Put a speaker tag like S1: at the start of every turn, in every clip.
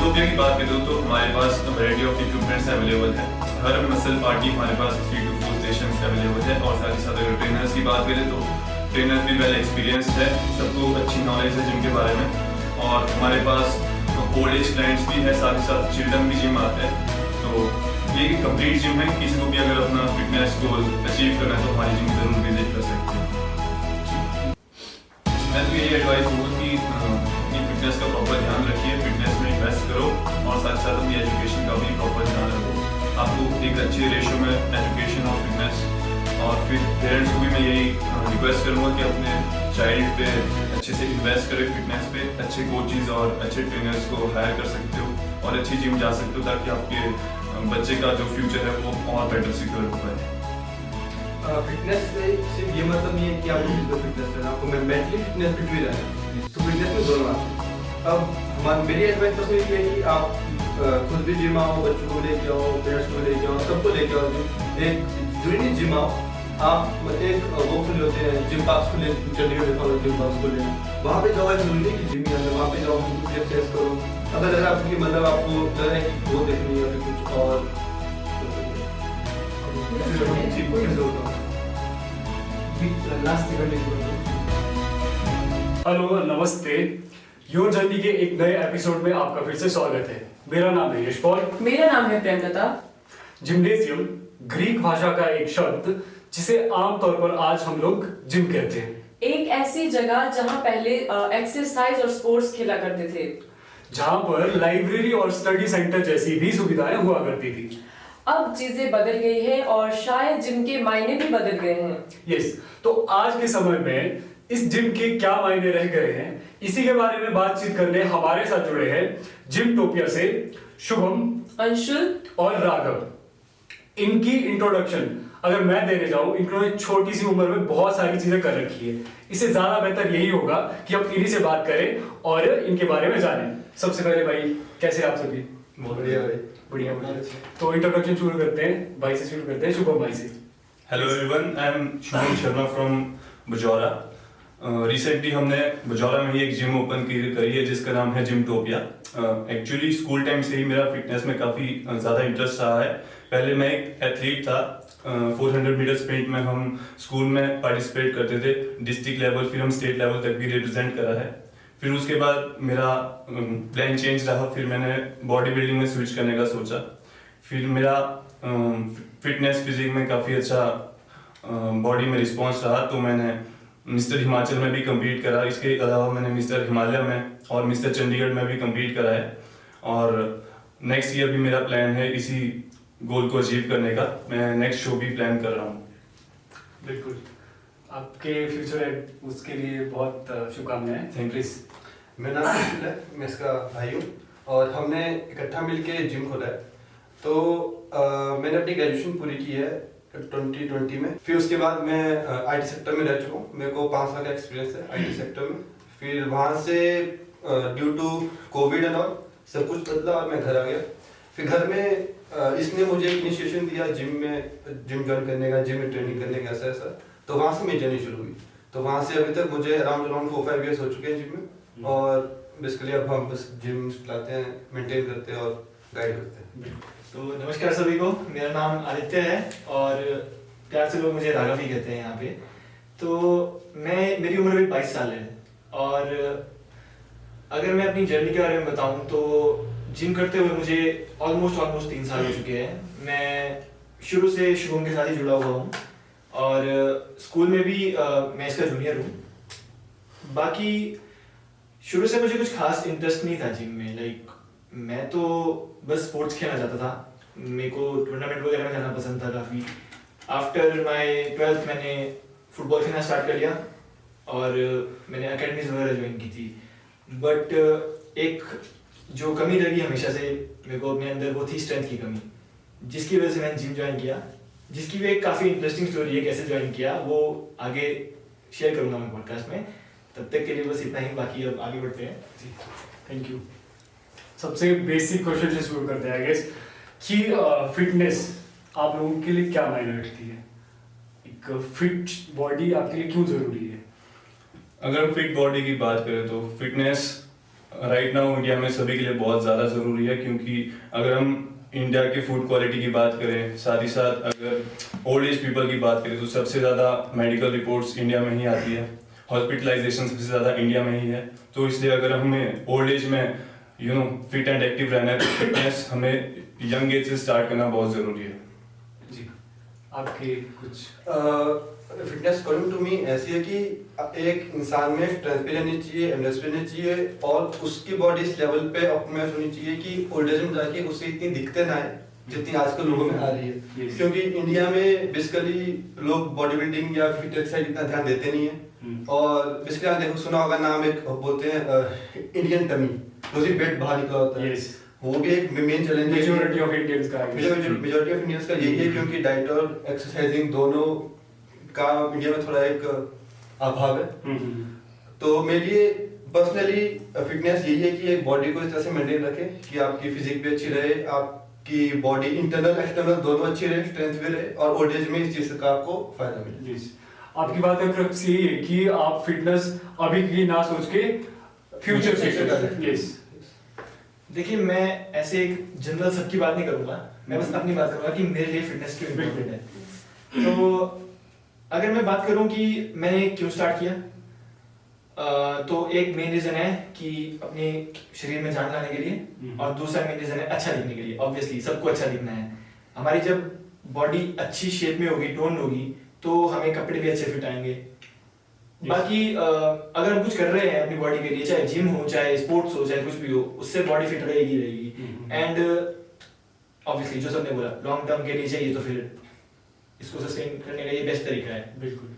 S1: जिमटोपिया की बात करूँ तो हमारे पास वैरायटी ऑफ इक्विपमेंट्स अवेलेबल है। हर मसल पार्टी हमारे पास 3 to 4 स्टेशन अवेलेबल है। और साथ ही साथ अगर ट्रेनर्स की बात करें तो ट्रेनर भी वेल एक्सपीरियंस्ड है, सबको अच्छी नॉलेज है जिम के बारे में। और हमारे पास ओल्ड एज क्लाइंट्स भी है, साथ ही साथ चिल्ड्रन भी जिम आते हैं। तो ये एक कंप्लीट जिम है, किसी को भी अगर अपना फिटनेस गोल अचीव करना है तो हमारी जिम जरूर विजिट कर सकते हैं। मैं तो यही एडवाइस दूंगा कि अपनी फिटनेस का प्रॉपर ध्यान रखिए, फिटनेस में इन्वेस्ट करो और साथ साथ अपनी एजुकेशन का भी प्रॉपर ध्यान रखो। आपको एक अच्छे रेशो में एजुकेशन और फिटनेस, और फिर पेरेंट्स को भी मैं यही रिक्वेस्ट करूँगा कि अपने चाइल्ड पे अच्छे से इन्वेस्ट करें, फिटनेस पे अच्छे कोचेज और अच्छे ट्रेनर्स को हायर कर सकते हो और अच्छी जिम जा सकते हो, ताकि आपके बच्चे का जो फ्यूचर है वो और बेटर सिक्योर हो पाए।
S2: फिटनेस से सिर्फ ये मतलब नहीं है कि आपको फिजिकल फिटनेस रहना, आपको मेंटली फिटनेस फिट भी रहना है। तो फिटनेस में दोनों आते हैं। अब मेरी एडवाइस तो ये है कि आप खुद भी जिम आओ, बच्चों को लेके आओ, पेरेंट्स को लेके आओ, सबको लेके आओ। एक जरूरी जिम आओ, आप एक वो खुले होते हैं जिम पार्क्स खुले, चंडीगढ़ देखा जिम पार्क्स खुले, वहाँ पे जाओ। जरूरी नहीं कि जिम ही आना, वहाँ पे जाओ, कुछ एक्सरसाइज करो। अगर आपकी मतलब आपको लग रहा है कि वो देखनी है या फिर कुछ और
S3: हेलो नमस्ते, योर जर्नी के एक नए एपिसोड में आपका फिर से स्वागत है। मेरा नाम है यशपाल।
S4: मेरा नाम है प्रेमलता।
S3: जिम्नेजियम ग्रीक भाषा का एक शब्द जिसे आमतौर पर आज हम लोग जिम कहते हैं।
S4: एक ऐसी जगह जहां पहले एक्सरसाइज और स्पोर्ट्स खेला करते थे,
S3: जहां पर लाइब्रेरी और स्टडी सेंटर जैसी भी सुविधाएं हुआ करती थी।
S4: अब चीजें बदल गई है और शायद जिम के मायने भी बदल गए हैं।
S3: यस, तो आज के समय में इस जिम के क्या मायने रह गए हैं, इसी के बारे में बातचीत करने हमारे साथ जुड़े हैं जिमटोपिया से शुभम,
S4: अंशुल
S3: और राघव। इनकी इंट्रोडक्शन अगर मैं देने जाऊं, इन्होंने छोटी सी उम्र में बहुत सारी चीजें कर रखी है। इससे ज्यादा बेहतर यही होगा कि हम इन्हीं से बात करें और इनके बारे में जानें। सबसे पहले भाई, कैसे आप सभी?
S2: बढ़िया भाई।
S3: बढ़िया बढ़िया। तो इंट्रोडक्शन शुरू करते हैं, भाई से शुरू करते हैं, शुभम भाई से।
S1: Hello everyone, I am Shubham Sharma from Bajaura. Recently हमने बजौरा में ही एक जिम ओपन करी है जिसका नाम है जिमटोपिया। एक्चुअली स्कूल टाइम से ही मेरा फिटनेस में काफ़ी ज़्यादा इंटरेस्ट रहा है। पहले मैं एक एथलीट था, 400 मीटर स्प्रिंट में हम स्कूल में पार्टिसिपेट करते थे, डिस्ट्रिक्ट लेवल, फिर हम स्टेट लेवल तक भी रिप्रेजेंट करा है। फिर उसके बाद मेरा प्लान चेंज रहा, फिर मैंने बॉडी बिल्डिंग में स्विच करने का सोचा। फिर मेरा फिटनेस फिजिक में काफ़ी अच्छा बॉडी में रिस्पॉन्स रहा, तो मैंने मिस्टर हिमाचल में भी कम्पीट करा। इसके अलावा मैंने मिस्टर हिमालय में और मिस्टर चंडीगढ़ में भी कम्पीट करा है। और नेक्स्ट ईयर भी मेरा प्लान है इसी गोल को अचीव करने का। मैं नेक्स्ट शो भी प्लान कर रहा हूँ।
S3: बिल्कुल, आपके फ्यूचर है उसके लिए बहुत शुभकामनाएं। Thank you.
S2: मेरा नाम अंशुल है, मैं इसका भाई हूँ और हमने इकट्ठा मिलके जिम खोला है। तो मैंने अपनी ग्रेजुएशन पूरी की है 2020 में। फिर उसके बाद मैं आईटी सेक्टर में रह चुका हूँ। मेरे को 5 साल का एक्सपीरियंस है आईटी सेक्टर में। फिर वहाँ से due to COVID and all सब कुछ बदला और मैं घर आ गया। फिर घर में इसने मुझे इनिशिएशन दिया जिम ज्वाइन करने का, जिम में ट्रेनिंग करने का, ऐसा। तो वहाँ से मेरी जर्नी शुरू हुई। तो वहाँ से अभी तक मुझे अराउंड 4-5 ईयर्स हो चुके हैं जिम में। और बेसिकली अब हम बस जिम चलाते हैं, मेंटेन करते हैं और गाइड करते हैं।
S5: तो नमस्कार सभी को, मेरा नाम आदित्य है और प्यार से लोग मुझे राघव ही कहते हैं यहाँ पे। तो मेरी उम्र भी 22 साल है और अगर मैं अपनी जर्नी के बारे में बताऊँ तो जिम करते हुए मुझे ऑलमोस्ट 3 साल हो चुके हैं। मैं शुरू से शुभम के साथ ही जुड़ा हुआ हूँ और स्कूल में भी मैं इसका जूनियर हूँ। बाकी शुरू से मुझे कुछ खास इंटरेस्ट नहीं था जिम में। लाइक मैं तो बस स्पोर्ट्स खेलना चाहता था, मेरे को टूर्नामेंट वगैरह में जाना पसंद था काफ़ी। आफ्टर माय 12th मैंने फुटबॉल खेलना स्टार्ट कर लिया और मैंने अकेडमीज वगैरह ज्वाइन की थी। बट एक जो कमी रही हमेशा से मेरे को अपने अंदर, वो थी स्ट्रेंथ की कमी, जिसकी वजह से मैंने जिम ज्वाइन किया, जिसकी भी एक काफ़ी इंटरेस्टिंग स्टोरी है कैसे ज्वाइन किया, वो आगे शेयर करूँगा मैं पॉडकास्ट में। तब तक के लिए बस इतना ही, बाकी अब आगे बढ़ते हैं।
S3: Thank you. सबसे बेसिक क्वेश्चन से शुरू करते हैं आई गेस कि फिटनेस आप लोगों के लिए क्या मायने रखती है? एक फिट बॉडी आपके लिए क्यों जरूरी है?
S1: अगर हम फिट बॉडी की बात करें तो फिटनेस राइट नाउ इंडिया में सभी के लिए बहुत ज़्यादा ज़रूरी है, क्योंकि अगर हम इंडिया की फूड क्वालिटी की बात करें, साथ ही साथ अगर ओल्ड एज पीपल की बात करें, तो सबसे ज़्यादा मेडिकल रिपोर्ट्स इंडिया में ही आती है, हॉस्पिटलाइजेशन सबसे ज़्यादा इंडिया में ही है। तो इसलिए अगर हमें ओल्ड एज में फिट एंड एक्टिव रहना है, तो फिटनेस हमें यंग एज से स्टार्ट करना बहुत ज़रूरी है।
S3: जी, आपके कुछ
S2: फिटनेस अकॉर्डिंग टू मी ऐसी है कि एक इंसान में स्ट्रेंथ भी रहनी चाहिए, एंडोरेंस भी रहनी चाहिए, और उसकी बॉडी इस लेवल पे ऑप्टिमाइज होनी चाहिए कि ओल्ड एज में जाके उसे इतनी दिक्कतें ना आए जितनी आजकल लोगों में आ रही है।
S3: Yes.
S2: क्योंकि इंडिया में बेसिकली लोग बॉडी बिल्डिंग या फिटनेस साइड इतना ध्यान देते नहीं है। और बेसिकली आपने देखो सुना होगा नाम, एक बोलते हैं इंडियन टमी, तो उसी पेट बाहर निकला होता है।
S3: Yes.
S2: वो भी एक मेन चैलेंज है।
S3: मेजॉरिटी ऑफ इंडियंस का
S2: मेजॉरिटी ऑफ इंडियंस का यही है, क्योंकि डाइट और एक्सरसाइजिंग दोनों का इंडिया में थोड़ा एक अभाव है। तो मेरे लिए पर्सनली फिटनेस यही है कि एक बॉडी को इस तरह से मेंटेन रखें कि आपकी फिजिक भी अच्छी रहे, आपकी बॉडी इंटरनल एक्सटर्नल दोनों अच्छी रहे, स्ट्रेंथ भी रहे, और ओल्ड एज में इस चीज का आपको फायदा मिले।
S3: Yes. आपकी बात का क्रक्स यही है कि आप फिटनेस अभी की ना सोच के फ्यूचर फिटनेस। यस,
S5: देखिए मैं ऐसे एक जनरल सबकी बात नहीं करूंगा, मैं बस अपनी बात करूंगा कि मेरे लिए फिटनेस क्यों इम्पोर्टेंट है। तो अगर मैं बात करूं कि मैंने क्यों स्टार्ट किया, तो एक मेन रीजन है कि अपने शरीर में जान लाने के लिए, और दूसरा मेन रीजन है अच्छा दिखने के लिए। ऑब्वियसली सबको अच्छा दिखना है। हमारी जब बॉडी अच्छी शेप में होगी, टोन होगी, तो हमें कपड़े भी अच्छे फिट आएंगे। बाकी अगर हम कुछ कर रहे हैं अपनी बॉडी के लिए, चाहे जिम हो, चाहे स्पोर्ट्स हो, चाहे कुछ भी हो, उससे बॉडी फिट रहेगी। एंड ऑब्वियसली जो सबने बोला, लॉन्ग टर्म के लिए चाहिए, तो फिर इसको सस्टेन करने का ये बेस्ट तरीका है।
S3: बिल्कुल।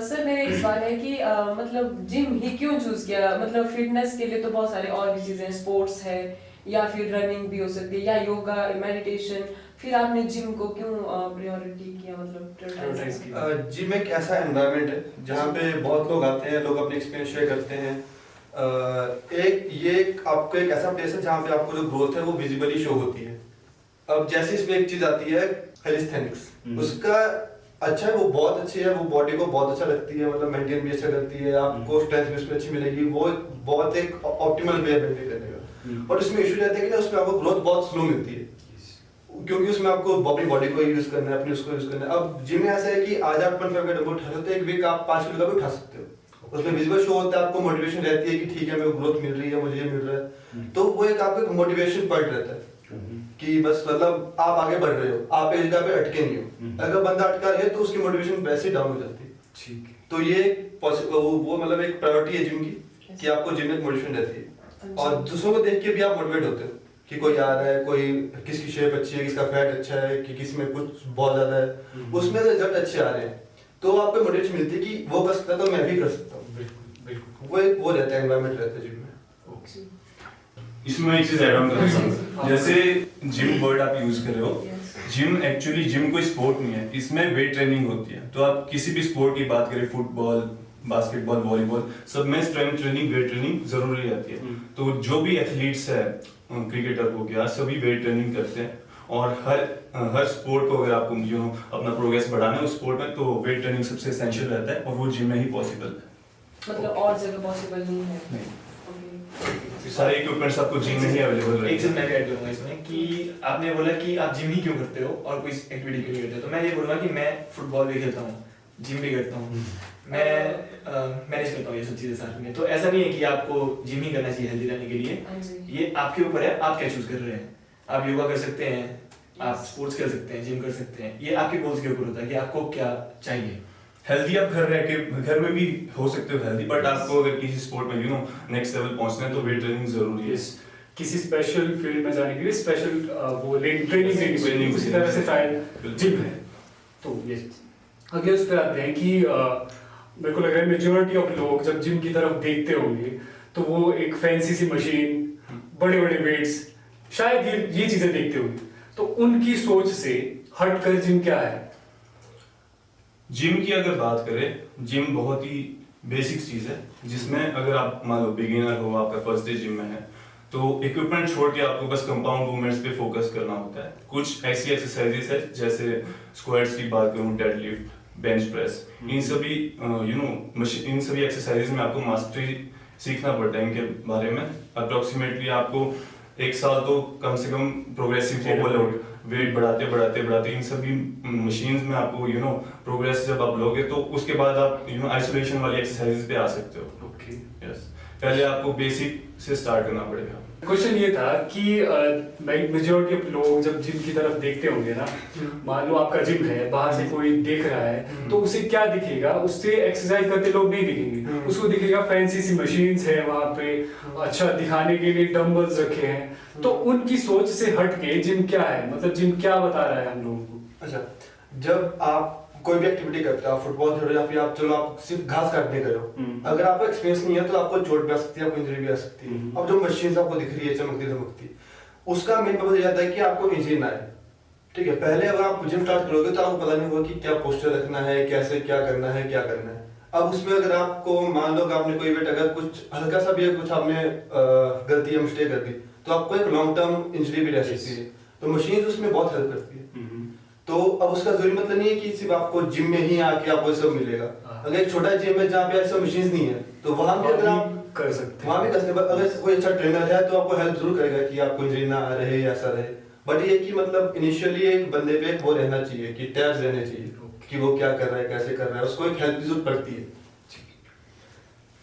S4: सर मेरा एक सवाल है कि मतलब जिम ही क्यों चूज किया? मतलब फिटनेस के लिए तो बहुत सारे और भी चीजें, स्पोर्ट्स है या फिर रनिंग भी हो सकती है, या योगा, मेडिटेशन, फिर आपने जिम को क्यों प्रायोरिटी किया, मतलब prioritize किया?
S2: जिम एक ऐसा एनवायरनमेंट है जहाँ पे बहुत लोग आते हैं, लोग अपने एक्सपीरियंस शेयर करते हैं। आपको एक ऐसा प्लेस है जहाँ पे आपको जो ग्रोथ है वो विजिबली शो होती है। अब जैसे इसमें एक चीज आती है कैलिस्थेनिक्स, उसका अच्छा है, वो बहुत अच्छी है, वो बॉडी को बहुत अच्छा लगती है, मतलब मेंटेन भी अच्छा करती है, आपको स्ट्रेंथ भी उसमें अच्छी मिलेगी, वो बहुत एक ऑप्टिमल वे है मेंटेन करने का। और इसमें इशू रहता है कि ना उसमें आपको ग्रोथ बहुत स्लो मिलती है, क्योंकि उसमें आपको अपनी बॉडी को यूज करना है, अपनी उसको यूज करना है। अब जिम में ऐसा है कि आज आप 1.5 का डंबल उठा सकते हो, एक वीक आप 5 किलो का भी उठा सकते हो। उसमें विजिबल शो होता है, आपको मोटिवेशन रहती है कि ठीक है मेरे को ग्रोथ मिल रही है, मुझे ये मिल रहा है। तो वो एक आपका मोटिवेशन पॉइंट रहता है कि बस मतलब आप आगे बढ़ रहे हो, आप एक जगह पे अटके नहीं हो। अगर बंदा अटका रहे तो उसकी मोटिवेशन वैसे डाउन हो जाती है।
S3: ठीक।
S2: तो ये वो मतलब एक प्रायोरिटी है जिम की, कि आपको जिम में मोटिवेशन रहती है, और दूसरों को देख के भी आप मोटिवेट होते हो कि कोई आ रहा है, कोई किसकी शेप अच्छी है, किसका फैट अच्छा है, कि किसी में कुछ बहुत ज्यादा है, उसमें रिजल्ट अच्छे आ रहे हैं, तो आपको मोटिवेशन मिलती है कि वो कर सकता है तो मैं भी कर सकता हूँ।
S3: बिल्कुल।
S2: वो एक वो रहता है, एनवायरनमेंट रहता है जिम में।
S1: इसमें एक चीज ऐड ऑन करना चाहूंगा, जैसे जिम वर्ड आप यूज कर रहे हो, जिम एक्चुअली जिम कोई स्पोर्ट नहीं है, इसमें वेट ट्रेनिंग होती है। तो आप किसी भी स्पोर्ट की बात करें, फुटबॉल, बास्केटबॉल, वॉलीबॉल, सब में स्ट्रेंथ ट्रेनिंग, वेट ट्रेनिंग जरूरी रहती है। तो जो भी एथलीट्स है, क्रिकेटर हो गया, सभी वेट ट्रेनिंग करते हैं। और हर स्पोर्ट को अगर आपको अपना प्रोग्रेस बढ़ाना है उस स्पोर्ट में, तो वेट ट्रेनिंग सबसे एसेंशियल रहता है, और वो जिम में ही पॉसिबल है।
S4: मतलब और जगह पॉसिबल नहीं है?
S1: नहीं।
S4: Okay.
S1: सारे इक्विपमेंट्स आपको जिम में ही अवेलेबल
S5: एक
S1: रहते
S5: चीज मैं भी ऐड करूंगा इसमें कि आपने बोला कि आप जिम ही क्यों करते हो और कोई एक्टिविटी क्यों नहीं करते हो, तो मैं ये बोलूंगा कि मैं फुटबॉल भी खेलता हूँ, जिम भी करता हूँ, मैं मैनेज करता हूँ ये सब चीजें साथ में। तो ऐसा नहीं है कि आपको जिम ही करना चाहिए हेल्दी रहने के लिए,
S4: हाँ जी।
S5: ये आपके ऊपर है, आप क्या चूज कर रहे हैं। आप योगा कर सकते हैं, आप स्पोर्ट्स कर सकते हैं, जिम कर सकते हैं, ये आपके गोल्स के ऊपर होता है कि आपको क्या चाहिए।
S1: हेल्दी आप घर में भी हो सकते हो हेल्दी, बट आपको अगर किसी स्पोर्ट में नेक्स्ट लेवल पहुंचना है तो वेट ट्रेनिंग जरूरी है।
S3: किसी स्पेशल फील्ड में जाने के लिए स्पेशल वो ट्रेनिंग लेनी पड़ेगी, उसी तरह से शायद जिम है। तो ये अगले उस पर आते हैं कि मेरे को लग रहा है मेजॉरिटी ऑफ लोग जब जिम की तरफ देखते होंगे तो वो एक फैंसी सी मशीन, बड़े बड़े वेट्स, शायद ये चीजें देखते होंगे। तो उनकी सोच से हटकर जिम क्या है?
S1: जिम की अगर बात करें, जिम बहुत ही बेसिक चीज है, जिसमें अगर आप मान लो बिगिनर हो, आपका फर्स्ट डे जिम में है, तो इक्विपमेंट छोड़ के आपको बस कंपाउंड मूवमेंट्स पे फोकस करना होता है। कुछ ऐसी एक्सरसाइजेस है जैसे स्क्वाट्स की बात करूं, डेडलिफ्ट, बेंच प्रेस, इन सभी इन सभी एक्सरसाइजेस में आपको मास्टरी सीखना पड़ता है इनके बारे में। अप्रोक्सीमेटली आपको 1 साल तो कम से कम प्रोग्रेसिव ओवरलोड वेट बढ़ाते बढ़ाते बढ़ाते इन सभी मशीन्स में आपको प्रोग्रेस जब आप लोगे तो उसके बाद आप आइसोलेशन वाली एक्सरसाइजेस पे आ सकते हो।
S3: ओके।
S1: यस, पहले आपको बेसिक से स्टार्ट करना पड़ेगा।
S3: क्वेश्चन ये था कि मेजॉरिटी ऑफ लोग जब जिम की तरफ देखते होंगे ना, मान लो आपका जिम है, बाहर से कोई देख रहा है तो उसे क्या दिखेगा? उससे एक्सरसाइज करते लोग नहीं दिखेंगे, उसको दिखेगा फैंसी सी मशीन्स है वहाँ पे, अच्छा दिखाने के लिए डंबल्स रखे हैं। तो उनकी सोच से हट के जिम क्या है, मतलब जिम क्या बता रहा है हम लोगों को?
S2: अच्छा, जब आप कोई भी एक्टिविटी करते हो, आप फुटबॉल खेल रहे हो या फिर आप चलो आप सिर्फ घास काटने गए हो, अगर आपको एक्सपीरियंस नहीं है तो आपको चोट भी आ सकती है, आपको इंजरी भी आ सकती है। अब जो मशीन आपको दिख रही है चमकती धमकती, उसका मेन पर्पस ये रहता है कि आपको इंजरी ना आए। ठीक है, पहले अगर आप जिम स्टार्ट करोगे तो आपको पता नहीं होगा कि क्या पोस्चर रखना है, कैसे क्या करना है, क्या करना है। अब उसमें अगर आपको मान लो आपने कोई वेट अगर कुछ हल्का सा भी कुछ आपने गलती या मिस्टेक कर दी तो आपको एक लॉन्ग टर्म इंजरी भी रह सकती है। तो मशीन उसमें बहुत हेल्प करती है। तो अब उसका जरूरी मतलब नहीं है कि सिर्फ आपको जिम में ही आके आपको सब मिलेगा। अगर एक छोटा जिम है जहाँ पे ऐसे मशीन्स नहीं है तो वहाँ भी अगर आप
S3: कर सकते हैं,
S2: वहाँ भी कर सकते हैं। अगर कोई अच्छा ट्रेनर है तो आपको हेल्प जरूर करेगा कि आपको इंजरी ना रहे या ऐसा रहे। बट ये कि मतलब इनिशियली एक बंदे पे वो रहना चाहिए कि टैब्स रहने चाहिए कि वो क्या कर रहा है, कैसे कर रहा है, उसको एक हेल्प की जरूरत पड़ती है।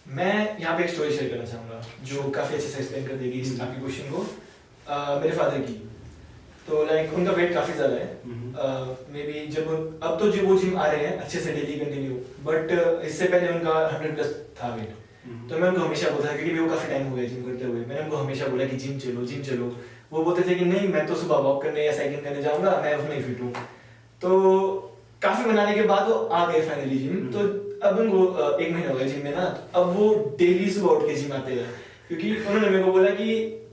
S5: मैं यहाँ पे एक स्टोरी शेयर करना चाहूँगा जो काफ़ी अच्छे से एक्सप्लेन कर देगी इस आपके क्वेश्चन को। मेरे फादर की, तो लाइक उनका वेट काफ़ी ज़्यादा है। मे बी जब अब तो जो वो जिम आ रहे हैं अच्छे से डेली कंटिन्यू, बट इससे पहले उनका 100+ था वेट। तो मैं उनको हमेशा बोलता था, क्योंकि वो काफ़ी टाइम हो गया जिम करते हुए, मैंने उनको हमेशा बोला कि जिम चलो जिम चलो। वो बोलते थे कि नहीं मैं तो सुबह वॉक करने या साइकिलिंग करने जाऊँगा, मैं उसमें ही फिट हूँ। तो काफ़ी मनाने के बाद वो आ गए फाइनली जिम। तो अब उनको 1 महीना हो गया जिम में ना, अब वो डेली सुबह उठ के जिम आते हैं। क्योंकि उन्होंने मेरे को बोला कि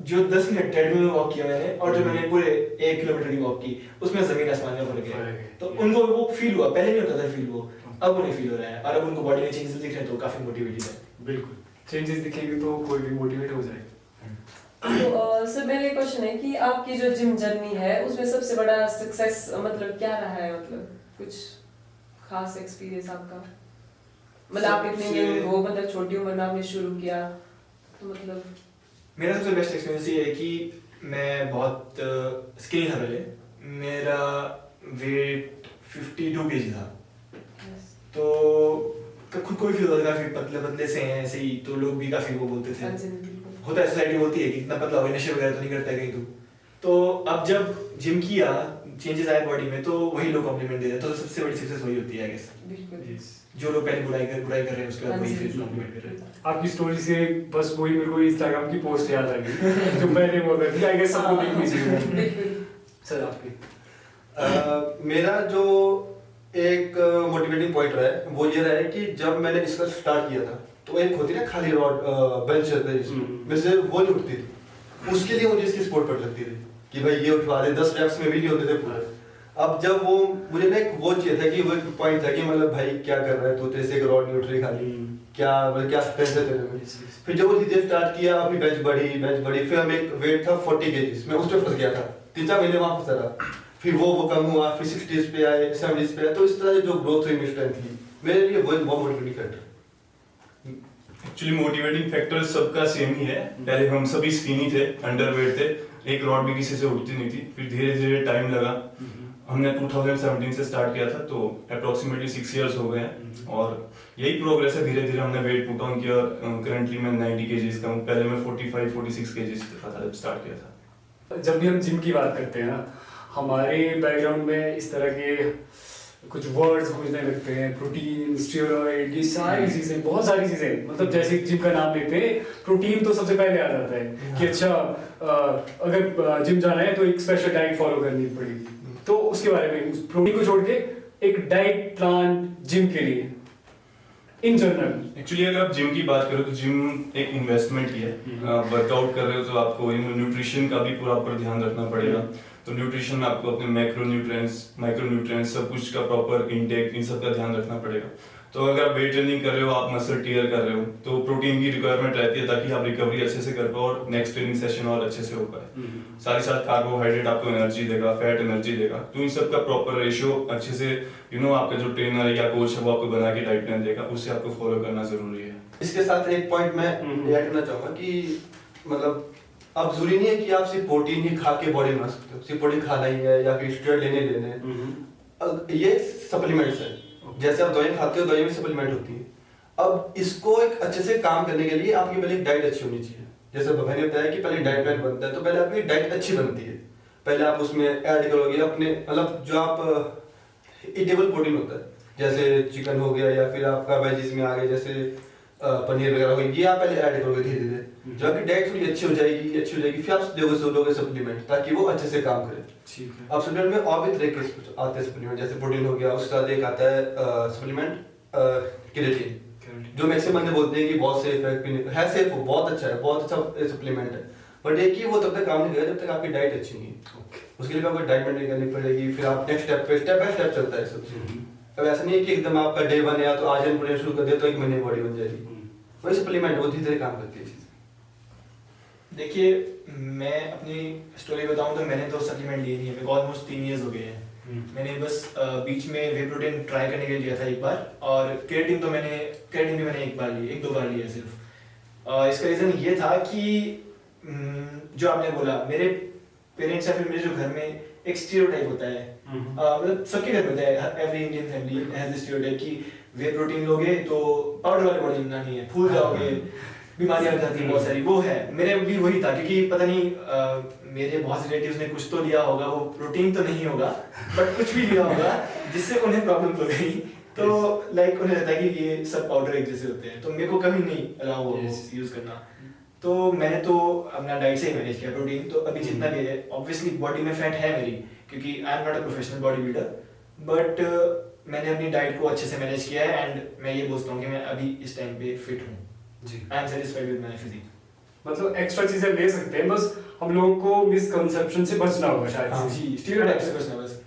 S5: जो 10 मिनट ट्रेडमिल में वॉक किया मैंने और जो मैंने पूरे 1 किलोमीटर की वॉक की, उसमें जमीन आसमान का फर्क है। तो उनको वो फील हुआ, पहले नहीं होता था फील, वो अब उन्हें फील हो रहा है और अब उनको बॉडी में चेंजेस दिख रहे हैं तो काफी मोटिवेटेड है।
S3: बिल्कुल, चेंजेस दिखेंगे तो कोई भी मोटिवेट हो जाएगा।
S4: तो सर मेरा एक क्वेश्चन है कि आपकी जो जिम जर्नी है उसमें सबसे बड़ा सक्सेस मतलब क्या रहा है? मतलब कुछ खास एक्सपीरियंस आपका, मतलब आप इतने यंग हो, मतलब छोटी उम्र में आपने शुरू किया, तो मतलब
S5: मेरा सबसे बेस्ट एक्सपीरियंस ये है कि मैं बहुत स्किनी था पहले। मेरा वेट 52 kg था। तो खुद को भी फील होता था काफी पतले पतले से हैं ऐसे ही, तो लोग भी काफी वो बोलते थे, होता है सोसाइटी बोलती है कि इतना पतला हो गया, नशे वगैरह तो नहीं करता है कहीं तू। तो अब जब जिम किया, चेंजेस आए बॉडी में, तो वही लोग कॉम्प्लीमेंट दे रहे हैं। तो सबसे बड़ी सक्सेस वही होती है आई गेस। जो लोग पहले बुराई कर रहे हैं उसके बाद वही फिर कॉम्प्लीमेंट कर रहे हैं।
S3: आपकी स्टोरी से बस वही मेरे को इंस्टाग्राम की पोस्ट याद आ गई जो मैंने वो कर दी, आई गेस सबको देखनी चाहिए। सर आपकी?
S2: मेरा जो एक मोटिवेटिंग पॉइंट रहा है वो ये रहा है कि जब मैंने इसका स्टार्ट किया था तो एक होती ना खाली रॉड बेंच चलते जिसमें से वो नहीं उठती थी, उसके लिए मुझे इसकी सपोर्ट पड़ लगती थी कि भाई ये उठवा दे, 10 reps में भी नहीं होते थे पूरे। अब जब वो मुझे ना एक वो चाहिए था कि वो एक पॉइंट था कि मतलब भाई क्या कर रहा है तू, तेरे से एक रॉड नहीं उठ रही खाली, क्या मतलब क्या स्ट्रेंथ है तेरे में। फिर जब वो धीरे स्टार्ट किया, अपनी बेंच बढ़ी, फिर हम एक वेट था 40 kg, मैं उस पे फंस गया था, 3-4 महीने वहां फंसा रहा। फिर वो कम हुआ, फिर 60s पे आए, 70s पे आए, तो इस तरह से जो ग्रोथ हुई मेरी स्ट्रेंथ की, मेरे लिए वो एक बहुत motivating factor.
S1: Actually motivating factor सबका सेम ही है। पहले हम सभी स्किनी थे, अंडरवेट थे, एक रॉड भी किसी से उठती नहीं थी। फिर धीरे धीरे टाइम लगा, हमने 2017 से स्टार्ट किया था, तो अप्रोक्सीमेटली 6 years हो गए हैं और यही प्रोग्रेस है। धीरे धीरे हमने वेट पुट ऑन किया। करंटली मैं 90 kg का हूँ, पहले मैं 45-46 kg था जब स्टार्ट किया था।
S3: जब भी हम जिम की बात करते हैं ना, हमारे बैकग्राउंड में इस तरह के कुछ वर्ड्स गूंजने लगते हैं, प्रोटीन, स्टेरॉइड, ये सारी चीजें, बहुत सारी चीजें। मतलब जैसे जिम का नाम लेते हैं, प्रोटीन तो सबसे पहले आ जाता है कि अच्छा अगर जिम जाना है तो एक स्पेशल डाइट फॉलो करनी पड़ेगी। तो उसके बारे में, उस प्रोटीन को छोड़ के एक डाइट प्लान जिम के लिए इन जनरल।
S1: एक्चुअली अगर आप जिम की बात करो तो जिम एक इन्वेस्टमेंट ही है। वर्कआउट कर रहे हो तो आपको न्यूट्रिशन का भी प्रॉपर ध्यान रखना पड़ेगा। तो न्यूट्रिशन में आपको अपने मैक्रो न्यूट्रिएंट्स, माइक्रो न्यूट्रिएंट्स, सब कुछ का प्रॉपर इनटेक, इन सब का ध्यान रखना पड़ेगा। तो अगर आप वेट ट्रेनिंग कर रहे हो, आप मसल टीयर कर रहे हो, तो प्रोटीन की रिक्वायरमेंट रहती है ताकि आप रिकवरी अच्छे से कर पाओ और नेक्स्ट ट्रेनिंग सेशन और अच्छे से हो पाए। साथ ही साथ कार्बोहाइड्रेट आपको एनर्जी देगा, फैट एनर्जी देगा, तो इन सब का प्रॉपर रेशियो अच्छे से आपका जो ट्रेनर या कोच है वो आपको बना के डाइट प्लान देगा, उससे आपको फॉलो करना जरूरी है।
S2: इसके साथ एक पॉइंट मैं ऐड करना चाहूंगा कि मतलब अब जरूरी नहीं है कि आप सिर्फ प्रोटीन ही खा के बॉडी बना सकते हो, सिर्फ प्रोटीन खाना ही है या फिर स्टेरॉइड लेने हैं। ये सप्लीमेंट्स है, जैसे आप दवाई खाते हो, दवाई में सप्लीमेंट होती है। अब इसको एक अच्छे से काम करने के लिए आपकी पहले डाइट अच्छी होनी चाहिए। जैसे मैंने बताया कि पहले डाइट प्लान बनता है, तो पहले आपकी डाइट अच्छी बनती है। पहले आप उसमें ऐड करोगे अपने मतलब जो आप ईटेबल प्रोटीन होता है, जैसे चिकन हो गया या फिर आपका वेजिस में आ गया जैसे पनीर वगैरह हो गया, ये आप पहले ऐड करोगे धीरे धीरे। जब आपकी डाइट थोड़ी अच्छी हो जाएगी फिर आप दोगे सप्लीमेंट ताकि वो अच्छे से काम करे।
S3: ठीक है।
S2: अब सप्लीमेंट में और भी तरह के आते हैं सप्लीमेंट, जैसे प्रोटीन हो गया, उसके साथ एक आता है सप्लीमेंट केराटिन, जो मैक्सिमम बंदे बोलते हैं कि बहुत सेफ है सेफ, बहुत अच्छा है, बहुत अच्छा सप्लीमेंट है, बट ये कि वो तब तक काम नहीं करेगा जब तक आपकी डाइट अच्छी नहीं है। उसके लिए आपको डाइट मेंटेन करनी पड़ेगी, फिर आप नेक्स्ट स्टेप बाय स्टेप चलता है सब। अब ऐसा नहीं है कि एकदम आपका डे 1 है तो आज हम प्रोटीन शुरू कर दिया तो एक महीने बॉडी बन जाएगी। वही सप्लीमेंट वो धीरे धीरे काम करती है चीज़।
S5: देखिए, मैं अपनी स्टोरी बताऊं तो मैंने तो सप्लीमेंट लिए नहीं है, मेरे को ऑलमोस्ट 3 इयर्स हो गए हैं। मैंने बस बीच में वे प्रोटीन ट्राई करने के लिए लिया था एक बार, और केराटिन भी मैंने एक दो बार लिया सिर्फ। और इसका रीज़न ये था कि जो आपने बोला, मेरे पेरेंट्स या फिर मेरे जो घर में एक स्टीरियोटाइप होता है, मतलब सबके घर में होता है, every Indian family has this stereotype कि वे प्रोटीन लोगे तो पाउडर वाली बॉडी बनानी है, फूल जाओगे, बीमारियां हो जाती हैं बहुत सारी। वो है, मेरे भी वही था, क्योंकि पता नहीं मेरे बहुत से रिलेटिव्स ने कुछ तो लिया होगा, वो प्रोटीन तो नहीं होगा बट कुछ भी लिया होगा जिससे उन्हें प्रॉब्लम हो गई। तो लाइक उन्हें लगता है कि ये सब पाउडर एक जैसे होते हैं, तो मेरे को कभी नहीं अलाउ हुआ यूज करना। तो मैंने तो अपना डाइट से ही मैनेज किया प्रोटीन। तो अभी जितना भी है, ऑब्वियसली बॉडी में फैट है मेरी, क्योंकि I am not a professional body builder, but मैंने अपनी डाइट को अच्छे से मैनेज किया है एंड मैं ये बोलता हूँ कि मैं अभी इस टाइम पे फिट हूँ।
S3: जी,
S5: I am satisfied with my physique.
S3: मतलब एक्स्ट्रा चीजें ले सकते हैं, बस हम लोगों को मिसकंसेप्शन से बचना होगा शायद से।
S5: जी, स्टीरियोटाइप से बचना बस।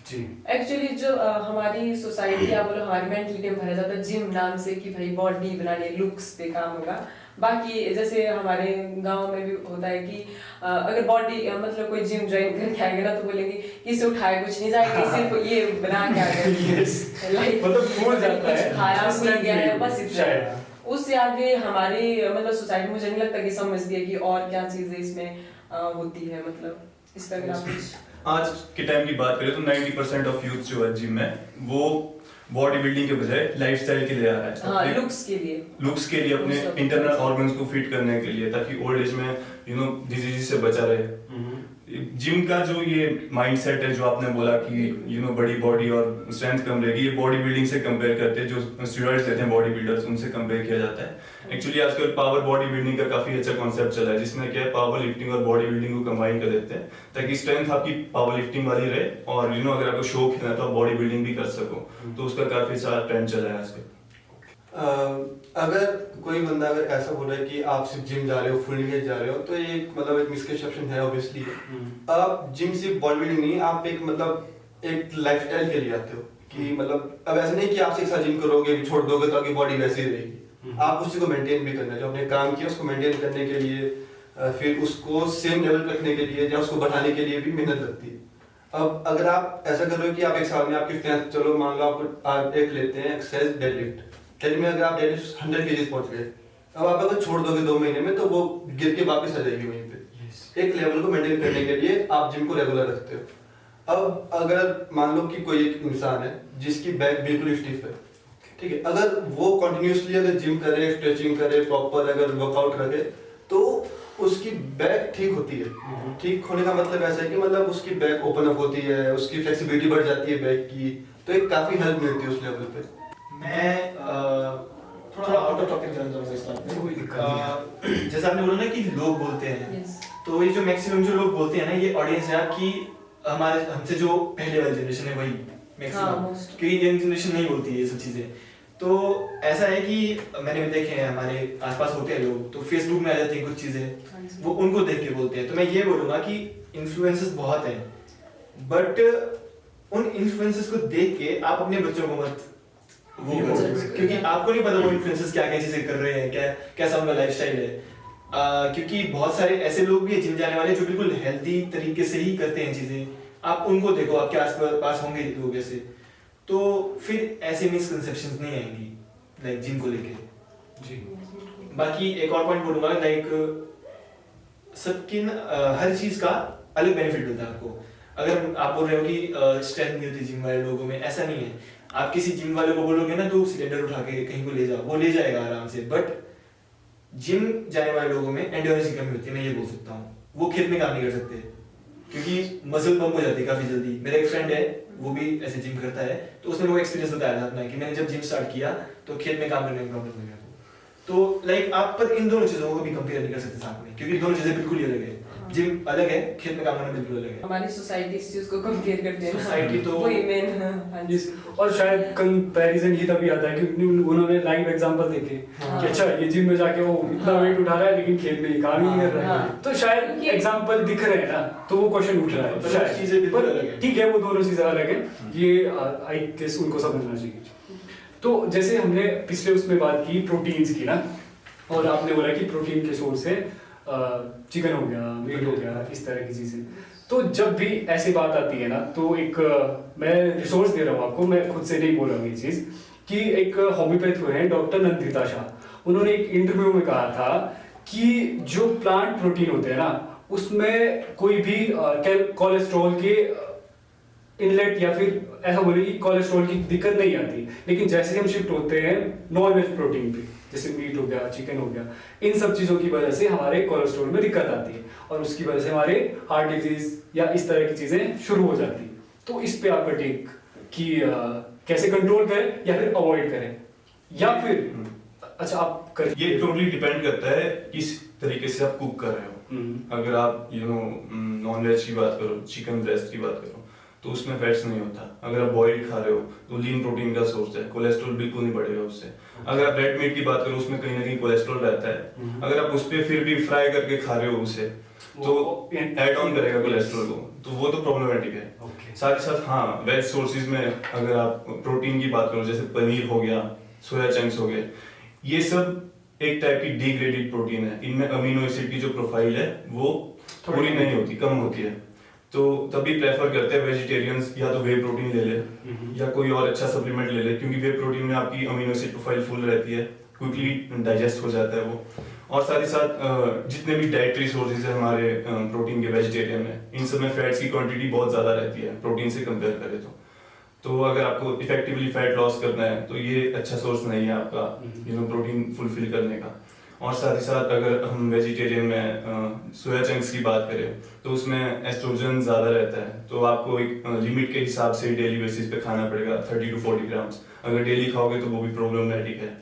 S3: जी,
S4: एक्चुअली जो हमारी सोसाइटी या बोलो हमारी मेंटलिटी में भरा जाता है जिम नाम से कि भाई बॉडी बनाने, लुक्स पे काम होगा। बाकी जैसे हमारे गांव में भी होता है कि अगर बॉडी मतलब कोई जिम ज्वाइन करके आएंगे ना तो बोलेंगे कि इसे उठाए कुछ नहीं जाएगा, सिर्फ ये बना के आ गए। लाइक
S3: मतलब भूल जाता है,
S4: खाया भूल गया है, बस इतना।
S3: शायद
S4: उससे आगे हमारी मतलब सोसाइटी मुझे नहीं लगता कि समझती है कि और क्या चीजें इसमें होती है। मतलब इस पर अगर आप कुछ
S1: आज के टाइम की बात करें तो 90% ऑफ यूथ जो है जिम में वो बॉडी बिल्डिंग के बजाय लाइफस्टाइल के लिए आ रहा है।
S4: हाँ, लुक्स के लिए
S1: अपने इंटरनल ऑर्गन्स को फिट करने के लिए, ताकि ओल्ड एज में डिजीज से बचा रहे। जिम का जो ये माइंडसेट है जो आपने बोला कि बड़ी बॉडी और स्ट्रेंथ कम रहेगी, ये बॉडी बिल्डिंग से कंपेयर करते हैं। जो स्टेरॉइड्स लेते हैं बॉडी बिल्डर्स, उनसे कंपेयर किया जाता है। एक्चुअली आजकल पावर बॉडी बिल्डिंग का काफी अच्छा कॉन्सेप्ट चला है, जिसमें क्या है पावर लिफ्टिंग और बॉडी बिल्डिंग को कंबाइन कर देते हैं ताकि स्ट्रेंथ आपकी पावर लिफ्टिंग वाली रहे और अगर आपको शौक है तो आप बॉडी बिल्डिंग भी कर सको। तो उसका काफी अच्छा ट्रेंड चला है आजकल।
S2: अगर कोई बंदा अगर ऐसा बोल रहा है कि आप सिर्फ जिम जा रहे हो, फुल एंगेज जा रहे हो, तो ये मतलब एक मिसकंसेप्शन है ऑब्वियसली। आप जिम सिर्फ बॉडी बिल्डिंग नहीं, आप एक मतलब एक लाइफस्टाइल के लिए आते हो कि मतलब अब ऐसा नहीं कि आप एक साथ जिम करोगे छोड़ दोगे तो आपकी बॉडी वैसी ही रहेगी। आप उसी को मेंटेन भी करना है, जो आपने काम किया उसको मेंटेन करने के लिए, फिर उसको सेम लेवल पे रखने के लिए या उसको बढ़ाने के लिए भी मेहनत लगती है। अब अगर आप ऐसा कर रहे हो कि आप एक साल में आपकी स्ट्रेंथ, चलो मान लो आप एक लेते हैं एक्सरसाइज डेडलिफ्ट, डेडलिफ्ट में अगर आप डेडलिफ्ट 100 kg पहुंच गए, अब आप अगर छोड़ दोगे 2 महीने में तो वो गिर के वापस आ जाएगी वहीं पे। एक लेवल को मेंटेन करने के लिए आप जिम को रेगुलर रखते हो। अब अगर मान लो कि कोई एक इंसान है जिसकी बैक बिल्कुल स्टिफ है, ठीक है, अगर वो कंटिन्यूअसली अगर जिम करे, स्ट्रेचिंग करे, प्रॉपर अगर वर्कआउट करे तो उसकी बैक ठीक होती है। ठीक होने का मतलब ऐसा है कि मतलब उसकी बैक ओपन अप होती है, उसकी फ्लेक्सिबिलिटी बढ़ जाती है बैक की, तो एक काफी हेल्प मिलती है उस लेवल पे।
S5: मैं थोड़ा आउट ऑफ टॉपिक जाना चाहूँगा इस बात में।
S3: कोई दिक्कत नहीं।
S5: जैसे आपने बोला ना कि लोग बोलते हैं,
S4: Yes.
S5: तो ये जो मैक्सिमम जो लोग बोलते हैं ना, ये ऑडियंस है कि हमारे हमसे जो पहले वाली जनरेशन है वही मैक्सिमम,
S4: most.
S5: क्योंकि यंग जनरेशन नहीं बोलती है ये सब चीजें। तो ऐसा है कि मैंने भी देखे हैं, हमारे आसपास होते हैं लोग, तो फेसबुक में आ जाती हैं कुछ चीजें, वो उनको देख के बोलते हैं। तो मैं ये बोलूंगा कि इन्फ्लुएंसर्स बहुत हैं, बट उन इन्फ्लुएंसर्स को देख के आप अपने बच्चों को मत वो कर, क्योंकि आपको नहीं पता वो इन्फ्लुएंसर्स क्या क्या चीजें कर रहे हैं, क्या कैसा उनका लाइफस्टाइल है। क्योंकि बहुत सारे ऐसे लोग भी जिम जाने वाले जो बिल्कुल हेल्दी तरीके से ही करते हैं चीजें, आप उनको देखो, आपके आस पास होंगे लोग ऐसे, तो फिर ऐसे मिसकंसेप्शंस नहीं आएंगी लाइक जिम को लेके
S3: जी।
S5: बाकी एक और पॉइंट बोलूंगा, लाइक सबकी हर चीज का अलग बेनिफिट मिलता है आपको। अगर आप बोल रहे हो कि स्ट्रेंथ नहीं होती जिम वाले लोगों में, ऐसा नहीं है। आप किसी जिम वाले को बोलोगे ना तो सिलेंडर उठा के कहीं को ले जाओ, वो ले जाएगा आराम से, बट जिम जाने वाले लोगों में एंड्योरेंस की कमी होती है, मैं ये बोल सकता हूँ। वो खेत में काम नहीं कर सकते क्योंकि मसल पंप हो जाती है काफी जल्दी। मेरा एक फ्रेंड है, वो भी ऐसे जिम करता है, तो उसने वो एक्सपीरियंस बताया था अपना कि मैंने जब जिम स्टार्ट किया तो खेत में काम करने में प्रॉब्लम हो गया। तो लाइक आप पर इन दोनों चीजों को भी कंपेयर नहीं कर सकते साथ में, क्योंकि दोनों चीजें बिल्कुल ही अलग है। जिम अलग है, खेत में काम करना बिल्कुल अलग है।
S4: हमारी सोसाइटी इस चीज को कंपेयर करते हैं,
S5: सोसाइटी तो
S4: वही मेन।
S3: और शायद कंपैरिजन ही तभी आता है कि उन्होंने लाइव एग्जांपल देखे कि अच्छा ये जिम में जाके वो इतना वेट उठा रहा है लेकिन खेत में काम ही नहीं कर रहा है, तो शायद एग्जांपल दिख रहे हैं ना, तो वो क्वेश्चन उठ रहा है शायद।
S5: चीजें बिल्कुल अलग है।
S3: ठीक है, वो दोनों चीजें अलग है, ये आई गेस उनको समझना चाहिए। तो जैसे हमने पिछले उसमें बात की प्रोटीन्स की ना, और आपने बोला कि प्रोटीन के सोर्स से चिकन हो गया, मीट हो गया, इस तरह की चीजें। तो जब भी ऐसी बात आती है ना, तो एक मैं रिसोर्स दे रहा हूँ आपको, मैं खुद से नहीं बोल रहा हूँ ये चीज, कि एक होम्योपैथ हुए हैं डॉक्टर नंदिता शाह। उन्होंने एक इंटरव्यू में कहा था कि जो प्लांट प्रोटीन होते हैं ना, उसमें कोई भी कोलेस्ट्रॉल के इनलेट या फिर ऐसा बोले कि कोलेस्ट्रॉल की दिक्कत नहीं आती, लेकिन जैसे हम शिफ्ट होते हैं नॉन वेज प्रोटीन पे, जैसे मीट हो गया, चिकन हो गया, इन सब चीजों की वजह से हमारे कोलेस्ट्रॉल में दिक्कत आती है, और उसकी वजह से हमारे हार्ट डिजीज या इस तरह की चीजें शुरू हो जाती है। तो इस पे आपका टेक कि कैसे कंट्रोल करें या फिर अवॉइड करें, या फिर अच्छा आप करें।
S1: ये टोटली डिपेंड करता है किस तरीके से आप कुक कर रहे हो। अगर आप नॉन वेज की बात करो, चिकन ब्रेस्ट की बात करो, तो उसमें फैट्स नहीं होता। अगर आप बॉइल्ड खा रहे हो तो लीन प्रोटीन का सोर्स है, कोलेस्ट्रॉल बिल्कुल नहीं बढ़ेगा उससे। अगर आप रेड मीट की बात करो, उसमें कहीं ना कहीं कोलेस्ट्रॉल रहता है। अगर आप उस पर फिर भी फ्राई करके खा रहे हो उसे, तो ऐड ऑन करेगा कोलेस्ट्रॉल को, तो वो तो प्रॉब्लमेटिक है। साथ ही साथ हाँ, वेज सोर्सेज में अगर आप प्रोटीन की बात करो, जैसे पनीर हो गया, सोया चंक्स हो गए, ये सब एक टाइप की डिग्रेडेड प्रोटीन है। इनमें अमीनो एसिड की जो प्रोफाइल है वो पूरी नहीं होती, कम होती है। तो तभी प्रेफर करते हैं वेजिटेरियंस या तो वे प्रोटीन ले ले या कोई और अच्छा सप्लीमेंट ले ले, क्योंकि वे प्रोटीन में आपकी अमीनो एसिड प्रोफाइल फुल रहती है, क्विकली डाइजेस्ट हो जाता है वो। और साथ ही साथ जितने भी डाइटरी सोर्सेज है हमारे प्रोटीन के वेजिटेरियन में, इन सब में फैट्स की क्वांटिटी बहुत ज़्यादा रहती है प्रोटीन से कंपेयर करें तो अगर आपको इफेक्टिवली फैट लॉस करना है तो ये अच्छा सोर्स नहीं है आपका प्रोटीन फुलफिल करने का। और साथ ही साथ अगर हम वेजिटेरियन में सोया चंक्स की बात करें तो उसमें एस्ट्रोजन ज़्यादा रहता है, तो आपको एक लिमिट के हिसाब से डेली बेसिस पे खाना पड़ेगा 30 to 40 ग्राम्स। अगर डेली खाओगे तो वो भी प्रॉब्लमेटिक है।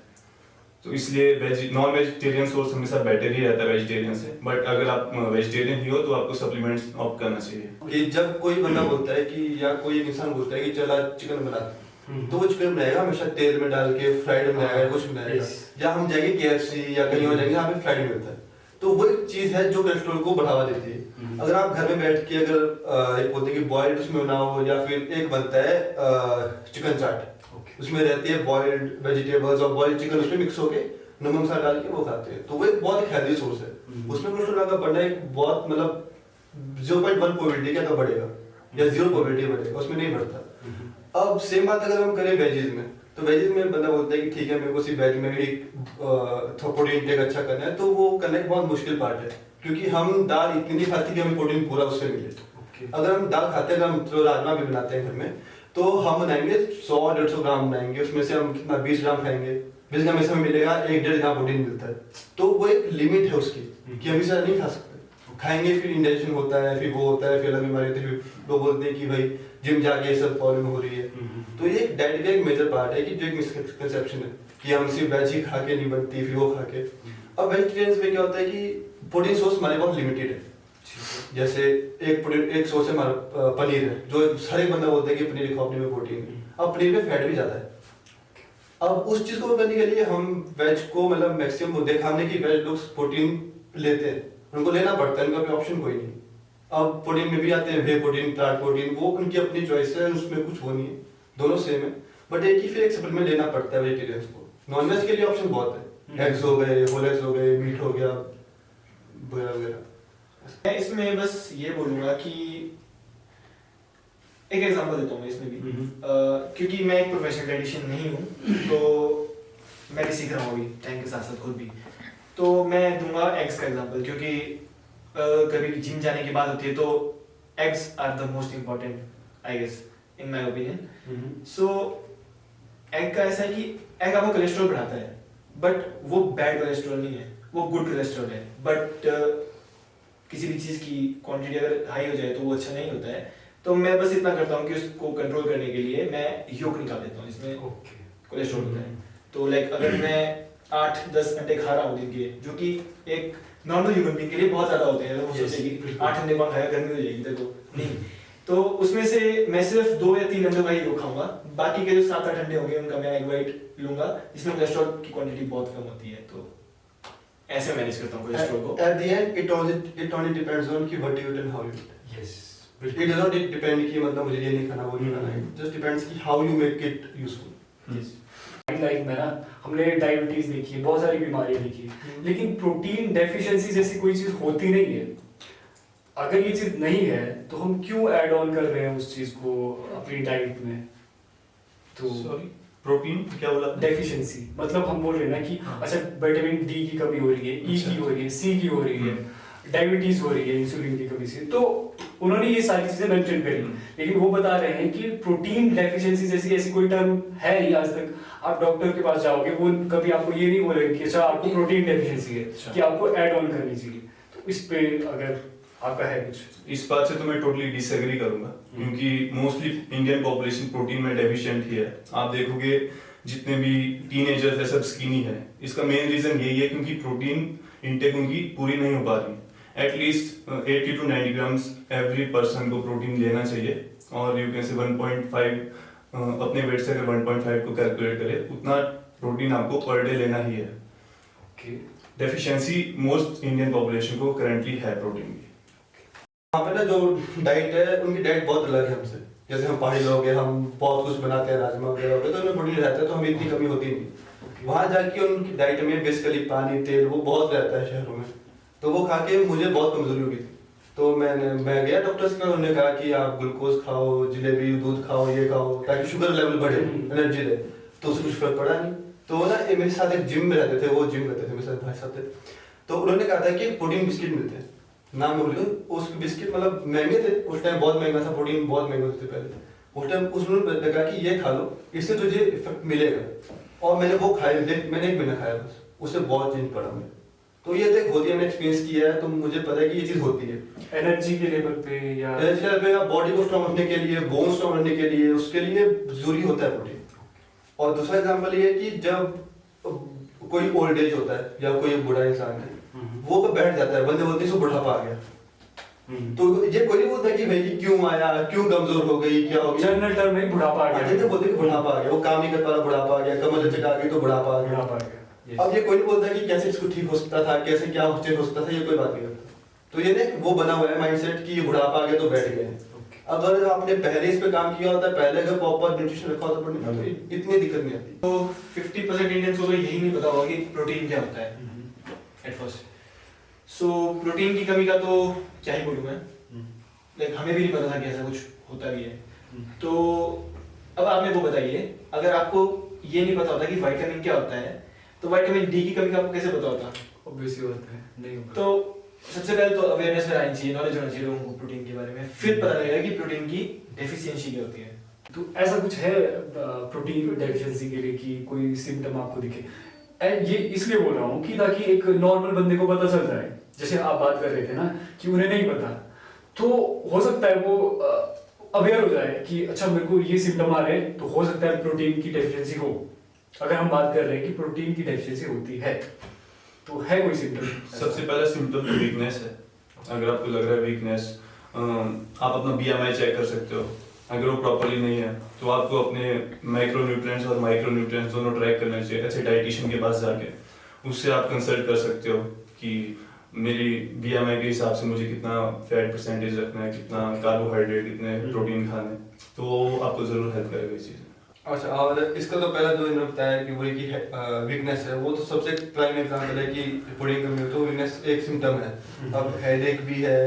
S1: तो इसलिए नॉन वेजिटेरियन सोर्स हमेशा बेटर ही रहता है वेजिटेरियन से, बट अगर आप वेजिटेरियन ही हो तो आपको सप्लीमेंट्स ऑप्ट करना चाहिए।
S2: कि जब कोई बंदा बोलता है कि या कोई एक इंसान बोलता है कि चला चिकन बना, तो वो चिकन बनाएगा हमेशा तेल में डाल के, फ्राइड बनाएगा, कुछ बनाएगा। या हम जाएंगे KFC या कहीं और जाएंगे जहाँ पे फ्राइड मिलता है, तो वो एक चीज है जो कोलेस्ट्रॉल को बढ़ावा देती है। अगर आप घर में बैठ के अगर एक बोलते हैं कि बॉइल्ड उसमें बनाओ, या फिर एक बनता है चिकन चाट, उसमें रहती है बॉइल्ड वेजिटेबल्स और बॉइल्ड चिकन उसमें मिक्स होके नमक मसाला डाल के वो खाते हैं, तो वो एक बहुत हेल्दी सोर्स है। उसमें कोलेस्ट्रॉल का बढ़ना एक बहुत मतलब 0.1 प्रोबेबिलिटी क्या तो बढ़ेगा या 0 प्रोबेबिलिटी बढ़ेगा, उसमें नहीं बढ़ता। अब सेम बात अगर हम करें वेजीज में, तो वेजीज में बंदा बोलता है कि ठीक है मेरे को सिर्फ वेज में ही प्रोटीन इंटेक अच्छा करना है, तो वो करना एक बहुत मुश्किल पार्ट है, क्योंकि हम दाल इतनी नहीं खाते कि हमें प्रोटीन पूरा उससे मिले। अगर हम दाल खाते हैं, हम तो राजमा भी बनाते हैं घर में, तो हम बनाएंगे 100-150 ग्राम बनाएंगे, उसमें से हम कितना 20 ग्राम खाएंगे, 20 ग्राम में से हमें मिलेगा 1-1.5 ग्राम प्रोटीन मिलता है। तो वो एक लिमिट है उसकी कि हम इसे नहीं खा सकते, खाएंगे फिर इंडाइजेशन होता है, फिर वो होता है, फिर अलग बीमारी होती है, फिर लोग बोलते हैं कि भाई जिम जाके ये सब प्रॉब्लम हो रही है। तो ये डाइट का एक मेजर पार्ट है कि जो एक मिसकंसेप्शन है कि हम सिर्फ वेज ही खा के नहीं बनती, फिर वो खा के। अब वेजिटेरियंस में क्या होता है कि प्रोटीन सोर्स हमारे बहुत लिमिटेड है। जैसे एक सोर्स है हमारा पनीर है, जो हर एक बंदा बोलता है कि पनीर खाओ, पनीर में प्रोटीन है। अब पनीर में फैट भी ज्यादा है। अब उस चीज को करने के लिए हम वेज को मतलब मैक्सिमम देखा हमने कि वेज लोग प्रोटीन लेते हैं, उनको लेना पड़ता है, उनका ऑप्शन कोई नहीं। अब प्रोटीन में भी आते हैं वे प्रोटीन, प्लांट प्रोटीन, वो उनकी अपनी चॉइस है, उसमें कुछ वो नहीं है, दोनों सेम है। बट एक ही फिर एक सप्लीमेंट लेना पड़ता है वेजिटेरियंस को। नॉनवेज के लिए ऑप्शन बहुत है, एग्स हो गए, होल एग्स हो गए, मीट हो गया वगैरह वगैरह।
S5: मैं इसमें बस ये बोलूँगा कि एक एग्जांपल देता हूँ मैं इसमें भी, क्योंकि मैं एक प्रोफेशनल डाइटिशियन नहीं हूँ, तो मैं भी सीख रहा हूँ अभी टाइम के साथ साथ खुद भी। तो मैं दूंगा एग्स का एग्जांपल, क्योंकि कभी भी जिम जाने की बात होती है तो eggs are the most important I guess in my opinion. So egg का ऐसा है कि एग आपको कोलेस्ट्रॉल बढ़ाता है, बट वो बैड कोलेस्ट्रॉल नहीं है, वो गुड कोलेस्ट्रॉल है। बट किसी भी चीज़ की क्वांटिटी अगर हाई हो जाए तो वो अच्छा नहीं होता है। तो मैं बस इतना करता हूँ कि उसको कंट्रोल करने के लिए मैं योग निकाल देता हूँ, इसमें कोलेस्ट्रॉल होता है। तो लाइक अगर मैं 8-10 अंडे खा रहा हूँ दिन के, जो कि एक नॉर्मल ह्यूमन बीइंग के लिए बहुत ज़्यादा होते हैं, वो सोचे कि 8 अंडे कौन खाएगा, गर्मी हो जाएगी देखो, नहीं। तो उसमें से मैं सिर्फ 2 या 3 अंडों का ही योग खाऊंगा, बाकी के जो 7-8 अंडे होंगे उनका मैं एग वाइट लूंगा, जिसमें कोलेस्ट्रॉल की क्वांटिटी बहुत कम होती है। तो ऐसे मैनेज करता हूँ कोलेस्ट्रॉल को।
S2: At the end it only depends on कि what you eat and how you eat.
S3: Yes,
S2: It does not depend कि मतलब मुझे ये नहीं खाना वो नहीं खाना है, just depends कि how you make it useful.
S3: Life में ना हमने डायबिटीज देखी है, बहुत सारी बीमारियां देखी है, लेकिन प्रोटीन डेफिशिएंसी जैसी कोई चीज होती नहीं है। अगर ये चीज नहीं है तो हम क्यों ऐड ऑन कर रहे हैं उस चीज को अपनी डाइट में? तो
S1: सॉरी, प्रोटीन क्या बोला?
S3: डेफिशिएंसी मतलब हम बोल रहे हैं ना कि
S1: हाँ।
S3: अच्छा विटामिन डी की कमी हो रही है, ई
S1: अच्छा।
S3: की हो रही है, सी की हो रही है, डायबिटीज हो रही है इंसुलिन की कमी से, तो उन्होंने ये सारी चीजें मेंशन करी, लेकिन वो बता रहे हैं कि प्रोटीन डेफिशिएंसी जैसी ऐसी कोई टर्म है नहीं आज तक। आप डॉक्टर के पास जाओगे, वो कभी आपको ये नहीं बोलेंगे कि अच्छा आपको प्रोटीन डेफिशिएंसी है,
S1: अच्छा।
S3: कि आपको ऐड ऑन करनी चाहिए। तो इस पे अगर आपका है कुछ?
S1: इस बात से तो मैं टोटली डिसएग्री करूंगा, क्योंकि मोस्टली इंडियन पॉपुलेशन प्रोटीन में डेफिशिएंट ही है। आप देखोगे जितने भी टीनेजर्स है सब स्किनी है। इसका मेन रीजन यही है क्योंकि प्रोटीन इंटेक उनकी पूरी नहीं हो पा रही। At least 80 to 90 grams every person को प्रोटीन लेना चाहिए, और यू कैन से 1.5 अपने वेट से अगर 1.5 को कैलकुलेट करें उतना प्रोटीन आपको पर डे लेना ही है।
S3: Okay,
S1: deficiency most Indian population को करंटली है प्रोटीन की।
S2: वहाँ पे ना जो डाइट है उनकी डाइट बहुत अलग है हमसे। जैसे हम पहाड़ी लोग हैं, हम बहुत कुछ बनाते हैं, राजमा वगैरह हो गए, तो उनमें प्रोटीन रहता है, तो हमें इतनी कमी होती नहीं। वहाँ जाके उनकी डाइट में बेसिकली पानी, तेल वो बहुत रहता है शहरों में, तो वो खा के मुझे बहुत कमजोरी हो गई थी। तो मैं गया डॉक्टर्स के, उन्होंने कहा कि आप ग्लूकोज खाओ, जलेबी, दूध खाओ, ये खाओ, ताकि शुगर लेवल बढ़े, एनर्जी रहे। तो उससे कुछ फर्क पड़ा नहीं। तो ना मेरे साथ एक जिम में रहते थे, वो जिम करते थे, मेरे साथ भाई साहब थे। तो उन्होंने कहा था कि प्रोटीन बिस्किट मिलते हैं, नाम में बोले उस बिस्किट, मतलब महंगे थे उस टाइम, बहुत महंगा था, प्रोटीन बहुत महंगे होते थे पहले उस टाइम। उसने कहा कि ये खा लो, इससे तुझे इफेक्ट मिलेगा। और मैंने वो खाया, मैंने 1 महीना खाया बस, उससे बहुत चेंज पड़ा मुझे। तो ये देख होती है, मैंने एक्सपीरियंस किया है, तो मुझे पता है कि ये चीज़ होती है।
S3: एनर्जी के लेवल पे या
S2: एनर्जी लेवल पे, बॉडी को स्ट्रॉन्ग रखने के लिए, बोन स्ट्रॉन्ग रखने के लिए, उसके लिए जरूरी होता है प्रोटीन। और दूसरा एग्जांपल ये है कि जब कोई ओल्ड एज होता है या कोई बूढ़ा इंसान है, वो तो बैठ जाता है, बंदे बोलते हैं इसको बुढ़ापा आ गया। तो ये कोई नहीं बोलता कि भाई कि क्यों आया, क्यों कमजोर हो गई, क्या हो गया।
S3: जनरल टर्म में बुढ़ापा आ गया।
S2: जैसे बोलते हैं कि बुढ़ापा आ गया, वो काम नहीं कर पा रहा, बुढ़ापा आ गया, कमर लचक आ गई तो बुढ़ापा आ गया।
S3: बुढ़ापा आ गया। Yes.
S2: अब ये कोई नहीं बोलता कि कैसे इसको ठीक हो सकता था, कैसे क्या चेंज हो सकता था, ये कोई बात नहीं करता। तो ये ना वो बना हुआ है माइंडसेट कि बुढ़ापा आ गया तो बैठ गए। अगर आपने पहले इस पे काम किया होता है, पहले अगर प्रॉपर न्यूट्रिशन रखा होता प्रोटीन, तो इतनी दिक्कत नहीं आती।
S5: तो 50% इंडियंस को तो यही नहीं पता होगा कि प्रोटीन क्या होता है एट फर्स्ट। सो प्रोटीन की कमी का तो क्या ही बोलूँ मैं, लाइक हमें भी नहीं पता था कि ऐसा कुछ होता भी है। तो अब आप मेरे को बताइए, अगर आपको ये नहीं पता होता कि विटामिन क्या होता है, तो विटामिन डी की कमी का आपको कैसे पता होता?
S3: ऑब्वियसली होता है, नहीं होगा।
S5: तो सबसे पहले तो अवेयरनेस में आनी चाहिए, नॉलेज होना चाहिए लोगों को प्रोटीन के बारे में, फिर पता लगेगा कि प्रोटीन की डेफिशिएंसी क्या होती है।
S3: तो ऐसा कुछ है प्रोटीन डेफिशिएंसी के लिए कि कोई सिम्टम आपको दिखे? ये इसलिए बोल रहा हूँ कि ताकि एक नॉर्मल बंदे को पता चल जाए, जैसे आप बात कर रहे थे ना कि उन्हें नहीं पता, तो हो सकता है वो अवेयर हो जाए कि अच्छा मेरे को ये सिम्टम आ रहे हैं, तो हो सकता है प्रोटीन की डेफिशिएंसी हो। अगर हम बात कर रहे हैं कि प्रोटीन की डेफिशिएंसी होती है, तो है कोई सिम्टम?
S1: सबसे पहला सिम्टम तो वीकनेस है। अगर आपको लग रहा है वीकनेस, आप अपना BMI चेक कर सकते हो। अगर वो प्रॉपर्ली नहीं है तो आपको अपने मैक्रोन्यूट्रिएंट्स और माइक्रोन्यूट्रिएंट्स दोनों ट्रैक करना चाहिए अच्छे डाइटिशियन के पास जाके। उससे आप कंसल्ट कर सकते हो कि मेरी BMI के हिसाब से मुझे कितना फैट परसेंटेज रखना है, कितना कार्बोहाइड्रेट, कितने प्रोटीन खाने, तो आपको जरूर हेल्प करेगा इस चीज़ में।
S2: अच्छा, और इसका तो पहला जो इन्होंने बताया कि वही की वीकनेस है, वो तो सबसे प्राइम एग्जांपल है कि पुडिंग कमी हो तो वीकनेस एक सिम्टम है। अब हेडेक भी है,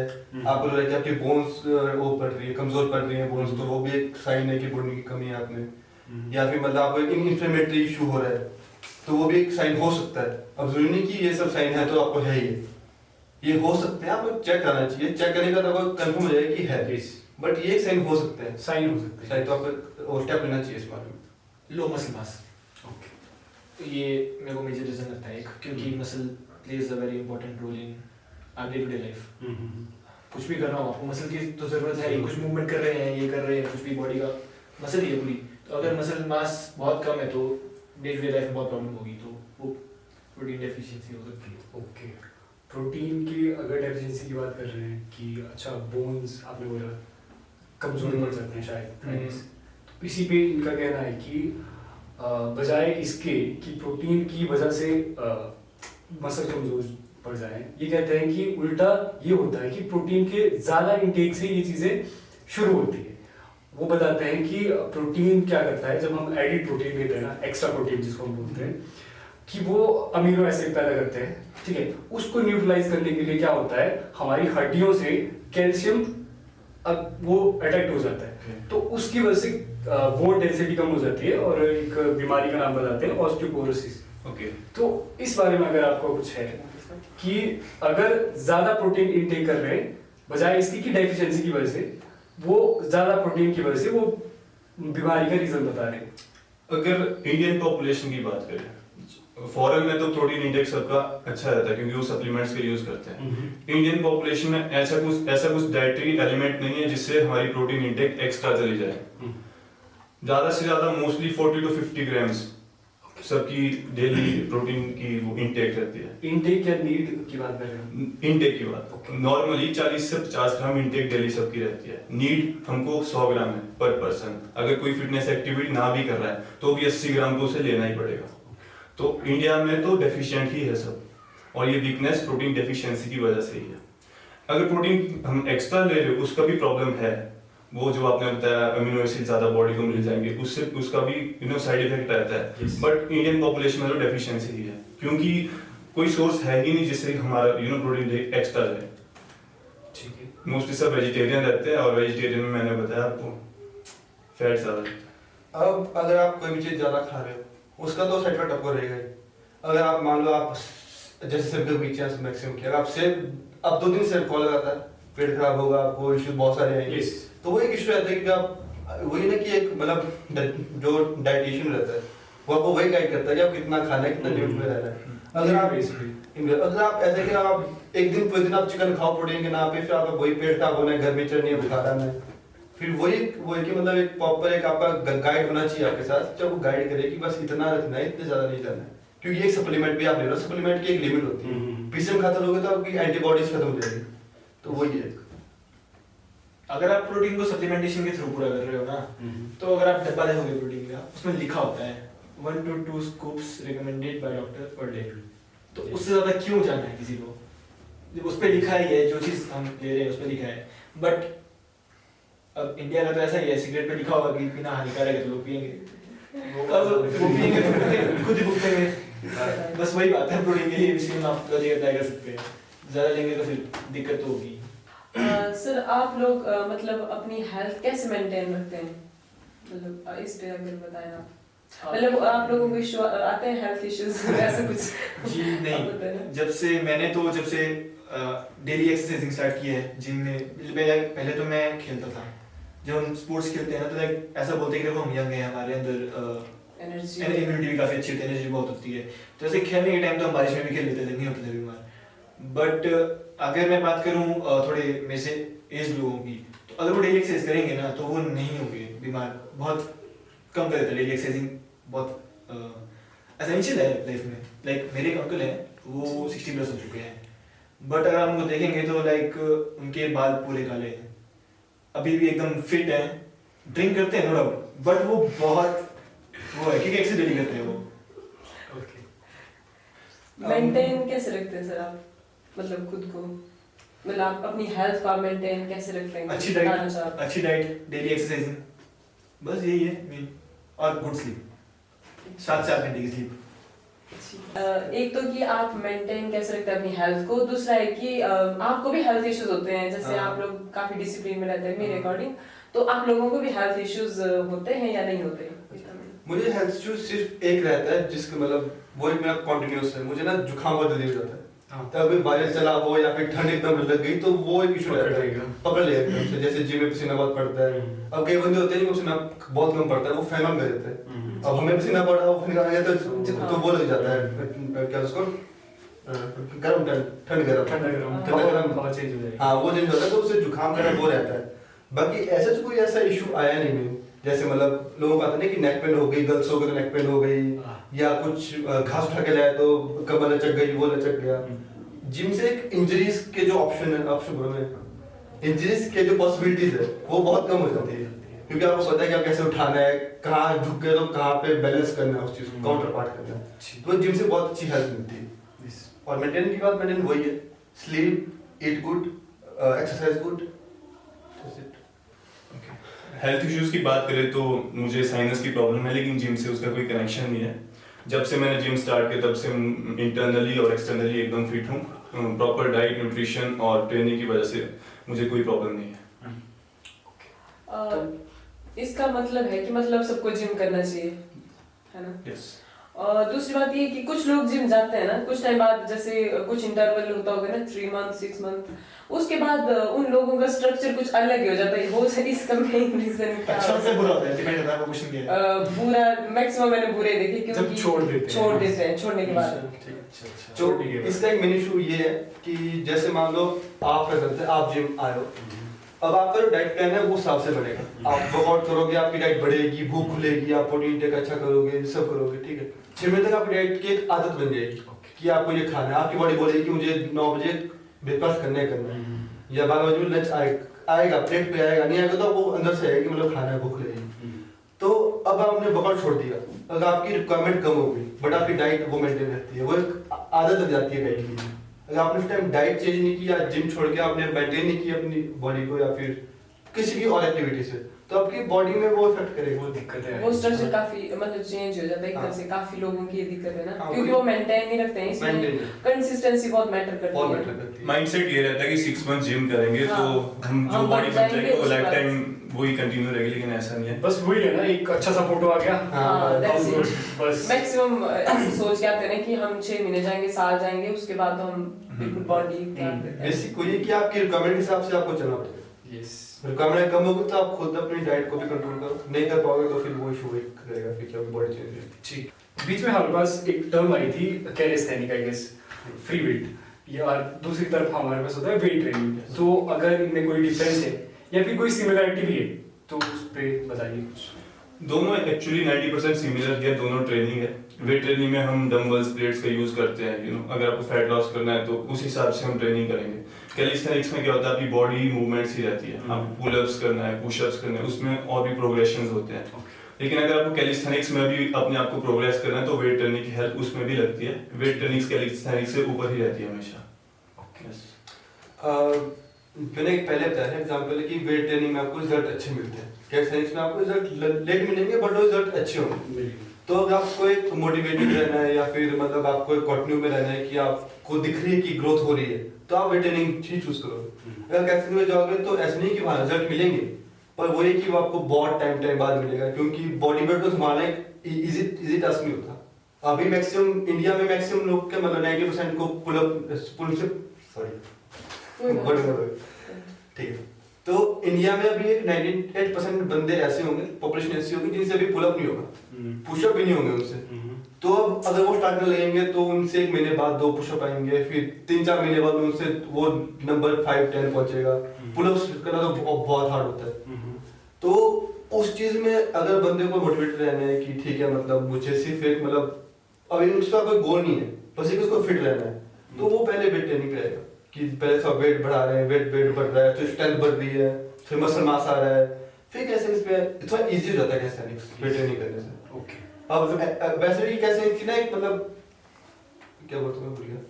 S2: आपको लग रहा है कि आपकी बोन्स वो पड़ रही है, कमजोर पड़ रही है बोन्स, तो वो भी एक साइन है कि पुडिंग की कमी है आप में। या फिर मतलब आपको एक इन्फ्लेमेटरी इशू हो रहा है, तो वो भी एक साइन हो सकता है। अब जरूरी नहीं कि ये सब साइन है तो आपको है ये हो सकते हैं, आपको चेक करना चाहिए, चेक करने का तो आपको कंफर्म हो जाएगा कि है, बट ये एक साइन हो सकते हैं,
S3: साइन हो सकते हैं।
S2: साइन तो आपको स्टेप लेना चाहिए इस बारे में।
S5: लो मसल मास,
S3: ओके,
S5: तो ये मेरे को मेजर रीजन लगता है एक, क्योंकि muscle plays a very important role in our day to day life. कुछ भी करना हो आपको मसल की तो जरूरत है ही, कुछ मूवमेंट कर रहे हैं, ये कर रहे हैं, कुछ भी बॉडी का मसल ही है पूरी। तो अगर मसल मास बहुत कम है तो डे टू डे लाइफ में बहुत प्रॉब्लम होगी, तो वो प्रोटीन डेफिशिएंसी हो सकती है।
S3: ओके। प्रोटीन की अगर डेफिशिएंसी की बात कर रहे हैं कि अच्छा बोन्स आपने बोला कमजोर पड़ सकते हैं शायद, तो इसी पे इनका कहना है कि बजाय इसके कि प्रोटीन की वजह से मसल कमजोर पड़ जाए, ये कहते हैं कि उल्टा ये होता है कि प्रोटीन के ज़्यादा इंटेक से ये चीज़ें शुरू होती है। वो बताते हैं कि प्रोटीन क्या करता है, जब हम एडिड प्रोटीन लेते हैं ना, एक्स्ट्रा प्रोटीन जिसको हम बोलते हैं, कि वो अमीनो एसिड पैदा करते हैं, ठीक है, उसको न्यूट्रलाइज करने के लिए क्या होता है, हमारी हड्डियों से कैल्शियम अब वो अटैक्ट हो जाता है, तो उसकी वजह से बोन डेंसिटी कम हो जाती है और एक बीमारी का नाम बताते हैं ऑस्टियोपोरोसिस।
S1: ओके,
S3: तो इस बारे में अगर आपको कुछ है कि अगर ज्यादा प्रोटीन इनटेक कर रहे हैं बजाय इसकी की डेफिशिएंसी की वजह से, वो ज्यादा प्रोटीन की वजह से वो बीमारी का रीजन बता रहे हैं।
S1: अगर इंडियन पॉपुलेशन की बात करें, फॉरेन में तो प्रोटीन इंटेक सबका अच्छा रहता है क्योंकि वो सप्लीमेंट्स के यूज करते हैं। इंडियन पॉपुलेशन में ऐसा कुछ डाइटरी एलिमेंट नहीं है जिससे हमारी प्रोटीन इंटेक एक्स्ट्रा चली जाए। ज्यादा से ज्यादा मोस्टली 40 to 50 ग्राम्स सबकी डेली प्रोटीन की वो इंटेक रहती है।
S3: इनटेक या नीड की बात कर रहे हैं?
S1: इंटेक की बात नॉर्मली 40 से 50 ग्राम इंटेक डेली सबकी रहती है। नीड हमको 100 ग्राम है पर पर्सन। अगर कोई फिटनेस एक्टिविटी ना भी कर रहा है तो भी 80 ग्राम को उसे लेना ही पड़ेगा। तो इंडिया में तो डेफिशिएंट ही है सब, और ये वीकनेस प्रोटीन डेफिशिएंसी की वजह से ही है। अगर प्रोटीन हम एक्स्ट्रा ले रहे हो उसका भी प्रॉब्लम है, वो जो आपने बताया अमीनो एसिड ज्यादा बॉडी को मिल जाएंगे, उससे उसका भी साइड इफेक्ट रहता है। बट इंडियन पॉपुलेशन में तो डेफिशिएंसी ही है क्योंकि कोई सोर्स है ही नहीं जिससे हमारा प्रोटीन एक्स्ट्रा जाए।
S3: ठीक है,
S1: मोस्टली सब वेजिटेरियन रहते हैं और वेजिटेरियन में मैंने बताया आपको फैट ज्यादा।
S2: अब अगर आप कोई भी चीज़ ज़्यादा खा रहे हो उसका तो साइड इफेक्ट आपको रहेगा ही। अगर आप मान लो आप जैसे सेब के बीच मैक्सिमम किया, आप सेब अब 2 दिन सेब खा लगाता है, पेट खराब होगा, आपको इश्यूज बहुत सारे आएंगे। तो वो एक इशू रहता है कि आप वही ना कि एक मतलब जो डाइटिशियन रहता है वो आपको वही गाइड करता है कि आप कितना खाना है, कितना लिमिट में रहना है। अगर आप ऐसे कि आप एक दिन पूरे दिन आप चिकन खाओ प्रोटीन के नाम पे, फिर आपका वही पेट खराब होना है, घर में चढ़नी है, बुखार आना है, फिर वही कि मतलब एक प्रॉपर एक आपका गाइड होना चाहिए आपके साथ जब वो गाइड करे कि बस इतना रखना है, इतने ज्यादा नहीं करना है। क्योंकि एक सप्लीमेंट भी आप ले रहे हो, सप्लीमेंट की एक लिमिट होती है। पीसीएम खाते रहोगे तो आपकी एंटीबॉडीज खत्म हो जाएगी, तो वही है।
S5: अगर आप प्रोटीन को सप्लीमेंटेशन के थ्रू पूरा कर रहे हो ना, तो अगर आप डब्बा देखोगे प्रोटीन का, उसमें लिखा होता है 1 to 2 scoops recommended by doctor per day। तो उससे ज्यादा क्यों जाना है किसी को, जब उस पे लिखा ही है, जो चीज हम ले रहे हैं उस पे लिखा है। बट अब इंडिया का तो ऐसा ही है, सिगरेट पे लिखा होगा कि पीना हानिकारक है तो लोग पिएंगे, अब वो पिएंगे तो खुद ही भुगतेंगे। बस वही बात है प्रोटीन के लिए, इसलिए आप लॉजिक अप्लाई कर सकते हैं। ज्यादा लेंगे तो फिर दिक्कत तो होगी।
S4: सर आप लोग मतलब अपनी हेल्थ कैसे मेंटेन रखते हैं, मतलब इस पे अगर बताएं आप। मतलब आप लोगों को इशू आते हैं हेल्थ इश्यूज ऐसा कुछ?
S5: जी नहीं, जब से डेली एक्सरसाइजिंग स्टार्ट की है जिम में, पहले तो मैं खेलता था। जब हम स्पोर्ट्स खेलते हैं ना तो लाइक ऐसा बोलते हैं कि देखो हम यंग हैं, हमारे अंदर
S4: एनर्जी
S5: इम्यूनिटी भी काफी अच्छी होती है, एनर्जी बहुत होती है। तो जैसे खेलने के टाइम तो हम बारिश में भी खेल लेते थे, नहीं होते थे बीमार। बट अगर मैं बात करूँ थोड़े मेरे से एज लोगों की, तो अगर वो डेली एक्सरसाइज करेंगे ना तो वो नहीं होंगे बीमार, बहुत कम कर देता है डेली एक्सरसाइजिंग, बहुत एसेंशियल है लाइफ में। लाइक मेरे एक अंकल हैं, वो 60+ हो चुके हैं, बट अगर आप उनको देखेंगे तो लाइक उनके बाल पूरे काले हैं, अभी भी एकदम फिट हैं, ड्रिंक करते हैं नो डाउट, बट वो बहुत वो है क्योंकि एक्सरसाइज डेली करते हैं वो।
S4: मेंटेन कैसे रखते हैं सर आप, मतलब खुद को, मतलब आप अपनी हेल्थ को मेंटेन कैसे रखते हैं?
S5: अच्छी डाइट, डेली एक्सरसाइजिंग, बस यही है मेन। और गुड स्लीप, 7 से 8 घंटे की स्लीप।
S4: एक तो कि आप मेंटेन कैसे रखते हैं अपनी हेल्थ को, दूसरा है कि आपको भी हेल्थ इश्यूज होते हैं, जैसे
S2: हाँ।
S4: आप लोग काफी डिसिप्लिन में रहते हैं मेरे अकॉर्डिंग, तो आप लोगों को भी हेल्थ इश्यूज होते हैं या नहीं होते?
S2: मुझे हेल्थ इशू सिर्फ एक रहता है जिसका मतलब वो मेरा कॉन्टिन्यूस है, मुझे ना जुकाम बहुत जल्दी हो जाता है।
S3: हाँ।
S2: तो अभी वायरस चला हो या फिर ठंड एकदम लग गई तो वो एक इशू
S3: पकड़
S2: रहता है,
S3: लेगा।
S2: पकड़ लेगा एकदम से। जैसे जिम में पसीना बहुत पड़ता है, अब कई बंदे होते हैं जिनको पसीना बहुत कम पड़ता है, वो फैन ऑन कर देते हैं। अब हमें पसीना पड़ा, वो फैन आ गया तो वो लग जाता है, क्या उसको गर्म ठंड गर्म
S3: ठंडा गरम हवा चेंज हो जाएगी।
S2: हाँ वो चेंज होता है, तो उससे जुकाम का वो रहता है। बाकी ऐसा तो कोई ऐसा इशू आया नहीं मेरे, जैसे मतलब लोगों को आता नहीं कि नेक पेन हो गई, गर्ल्स हो गए तो नेक पेन हो गई, या कुछ घास उठा के लाया तो कमर लचक गई, वो लचक गया। जिम से एक इंजरीज के जो ऑप्शन बोलो मैं, इंजरीज के जो पॉसिबिलिटीज है वो बहुत कम हो जाती है, क्योंकि आपको पता है कि आप कैसे उठाना है, कहाँ झुक गए तो कहाँ पे बैलेंस करना है, उस चीज को काउंटर पार्ट करना है। तो जिम से बहुत अच्छी हेल्प मिलती है। और मेंटेन की बात, मेंटेन वही है, sleep, eat good, exercise good.
S1: Health issues की बात करें तो मुझे साइनस की प्रॉब्लम है, लेकिन जिम से उसका कोई कनेक्शन नहीं है। जब से मैंने जिम स्टार्ट किया तब से इंटरनली और एक्सटर्नली एकदम फिट हूँ। प्रॉपर डाइट, न्यूट्रिशन और ट्रेनिंग की वजह से मुझे कोई प्रॉब्लम नहीं है।
S4: इसका मतलब है कि मतलब सबको जिम करना चाहिए, है ना?
S1: यस।
S4: और दूसरी बात ये कि कुछ लोग जिम जाते हैं ना, कुछ टाइम बाद, जैसे कुछ इंटरवल होता होगा ना, 3 मंथ 6 मंथ, उसके बाद उन लोगों का स्ट्रक्चर कुछ अलग ही हो जाता है। वो इसका मेन रीजन क्या
S5: अच्छा से बुरा होता है, डिपेंड करता है वो क्वेश्चन क्या है।
S4: बुरा मैक्सिमम मैंने बुरे देखे,
S3: जब
S4: क्योंकि
S3: छोड़ देते हैं
S4: छोड़ने के बाद।
S2: तो इसका एक मेन इशू ये है कि जैसे मान लो आप क्या करते हैं, आप जिम आए हो, अब आपका जो डाइट प्लान है वो हिसाब से बनेगा। आप वर्कआउट करोगे, आपकी डाइट बढ़ेगी, भूख खुलेगी, आप प्रोटीन इंटेक अच्छा करोगे, सब करोगे, ठीक है। 6 महीने तक आपकी डाइट की एक आदत बन जाएगी कि आपको ये खाना है। आपकी बॉडी बोलेगी कि मुझे 9 बजे ब्रेकफास्ट करना है, या 12 बजे में लंच आएगा, प्लेट पे आएगा, नहीं आएगा तो वो अंदर से आएगी, मतलब खाना है, भूख लगेगी। तो अब आपने वर्कआउट छोड़ दिया, अगर आपकी रिक्वायरमेंट कम हो गई बट आपकी डाइट वो मेंटेन रहती है, वो एक आदत लग जाती है डाइट की। अगर आपने उस टाइम डाइट चेंज नहीं किया, जिम छोड़ के आपने मेंटेन नहीं किया अपनी बॉडी को, या फिर किसी भी और एक्टिविटी से, तो आपकी बॉडी में वो इफेक्ट करेगा,
S3: वो दिक्कत है।
S4: वो स्ट्रक्चर काफी मतलब चेंज हो जाता है एक तरह से। काफी लोगों की ये दिक्कत है ना,
S2: हाँ,
S4: क्योंकि वो मेंटेन नहीं रखते हैं, इसलिए
S2: Maintain।
S4: कंसिस्टेंसी बहुत मैटर
S2: बहुत
S4: करती
S2: मैटर
S4: है।
S2: करती है।
S1: माइंडसेट ये रहता है कि 6 मंथ जिम करेंगे तो
S4: हाँ।
S1: हम जो
S4: हम
S1: बॉडी
S4: बन
S1: बन जाएगी
S4: जाएंगे,
S1: वो
S4: उसके
S1: लाइफ
S4: बाद-
S1: टाइम वही कंटिन्यू रहेगी, लेकिन ऐसा नहीं है।
S3: बस वही है ना, एक अच्छा सा फोटो आ गया,
S4: हाँ, that's it।
S3: बस
S4: मैक्सिमम ऐसे सोच के आते हैं ना कि हम 6 महीने जाएंगे, साल जाएंगे, उसके बाद तो हम बिल्कुल बॉडी तैयार करते हैं।
S2: बेसिक वही है कि आपकी रिक्वायरमेंट के हिसाब से आपको चलना पड़ेगा।
S3: यस।
S2: रिक्वायरमेंट कम होगी तो आप खुद अपनी डाइट को भी कंट्रोल करो, नहीं कर पाओगे तो फिर वो इशू करेगा, फिर क्या बॉडी चेंज होगी।
S3: ठीक। बीच में हमारे पास एक टर्म आई थी calisthenic, I guess, free weight, या दूसरी तरफ हमारे पास होता है वेट ट्रेनिंग। तो अगर इनमें कोई डिफरेंस है या फिर कोई सिमिलरिटी भी है तो उस पे बताइए कुछ।
S1: दोनों एक्चुअली 90% सिमिलर है, दोनों ट्रेनिंग है। वेट ट्रेनिंग में हम डंबल्स, प्लेट्स का यूज करते हैं, अगर आपको फैट लॉस करना है तो उस हिसाब से हम ट्रेनिंग करेंगे। कैलिस्थेनिक्स में क्या होता है, आपकी बॉडी मूवमेंट्स ही रहती है, आपको पुलअप्स करना है, पुशअप्स करना है, उसमें और भी प्रोग्रेशंस होते हैं। लेकिन अगर आपको कैलिस्थेनिक्स में भी अपने आप को प्रोग्रेस करना है तो वेट ट्रेनिंग की हेल्प उसमें भी लगती है। वेट ट्रेनिंग कैलिस्थेनिक्स से ऊपर ही रहती है हमेशा।
S2: मैंने एक पहले बताया था एग्जांपल है कि वेट ट्रेनिंग में आपको रिजल्ट अच्छे मिलते हैं, कैलिस्थेनिक्स में आपको रिजल्ट लेट मिलेंगे बट वो रिजल्ट अच्छे होंगे। तो अगर आपको एक मोटिवेटेड रहना है, या फिर मतलब आपको एक कंटिन्यू में रहना है कि आपको दिख रही है कि ग्रोथ हो रही है, तो आप वेट ट्रेनिंग ही चूज करोगे। अगर कैलिस्थेनिक्स में जाओगे तो ऐसा नहीं कि वहाँ रिजल्ट मिलेंगे, पर वो ये कि वो आपको बहुत टाइम बाद मिलेगा, क्योंकि बॉडी वेट को संभालना एक इजी टास्क नहीं होता। अभी मैक्सिमम इंडिया में मैक्सिमम लोग के मतलब 90% को ठीक है। तो इंडिया में अभी 98% बंदे ऐसे होंगे, पॉपुलेशन ऐसी होगी जिनसे अभी पुलअप नहीं होगा, पुशअप भी नहीं होंगे उनसे। तो अब अगर वो स्टार्ट करने लगेंगे तो उनसे 1 महीने बाद 2 पुशअप आएंगे, फिर 3-4 महीने बाद उनसे वो नंबर 5-10 पहुंचेगा। पुलअप्स करना तो बहुत हार्ड होता है। तो उस चीज में अगर बंदे को मोटिवेटेड रहना है कि ठीक है, मतलब मुझे सिर्फ एक मतलब अभी उसका कोई गोल नहीं है, बस एक उसको फिट रहना है, तो वो पहले वेट ट्रेनिंग पे आएगा कि पहले सब वेट बढ़ा रहे हैं, वेट बढ़ रहा है तो स्ट्रेंथ बढ़ रही है, फिर मसल मास आ रहा है, फिर कैसे इस पे थोड़ा इजी हो जाता है कैसे वेट ट्रेनिंग करने से।
S3: ओके।
S2: अब वैसे भी कैसे थी ना, एक मतलब क्या बोलते हैं, भूल गया।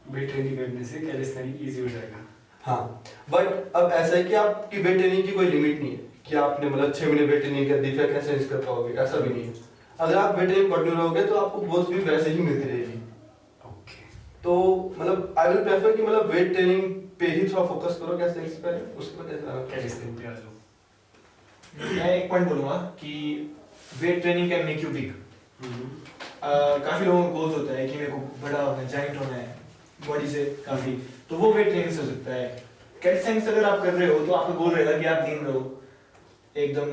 S3: वेट ट्रेनिंग करने से कैलिस्थेनिक इजी हो जाएगा।
S2: हाँ, बट अब ऐसा है कि आपकी वेट ट्रेनिंग की कोई लिमिट नहीं है कि आपने मतलब 6 महीने वेट ट्रेनिंग कर दी फिर कैसे चेंज कर पाओगे, ऐसा भी नहीं है। अगर आप वेट ट्रेनिंग कंटिन्यू रहोगे तो आपको ग्रोथ भी वैसे ही मिलती रहेगी।
S3: ओके
S2: तो मतलब आई विल प्रेफर कि मतलब वेट ट्रेनिंग पे ही थोड़ा फोकस करो कैसे से पहले, उसके बाद
S3: कैसे स्थिति आ जाओ।
S5: मैं एक पॉइंट बोलूँगा कि weight training can make you big. काफ़ी लोगों का गोल्स होता है कि मेरे को बड़ा होना है, जाइंट होना है बॉडी से काफ़ी, तो वो वेट ट्रेनिंग से हो सकता है। कैल्साइंस अगर आप कर रहे हो तो आपका गोल रहेगा कि आप लीन रहो, एकदम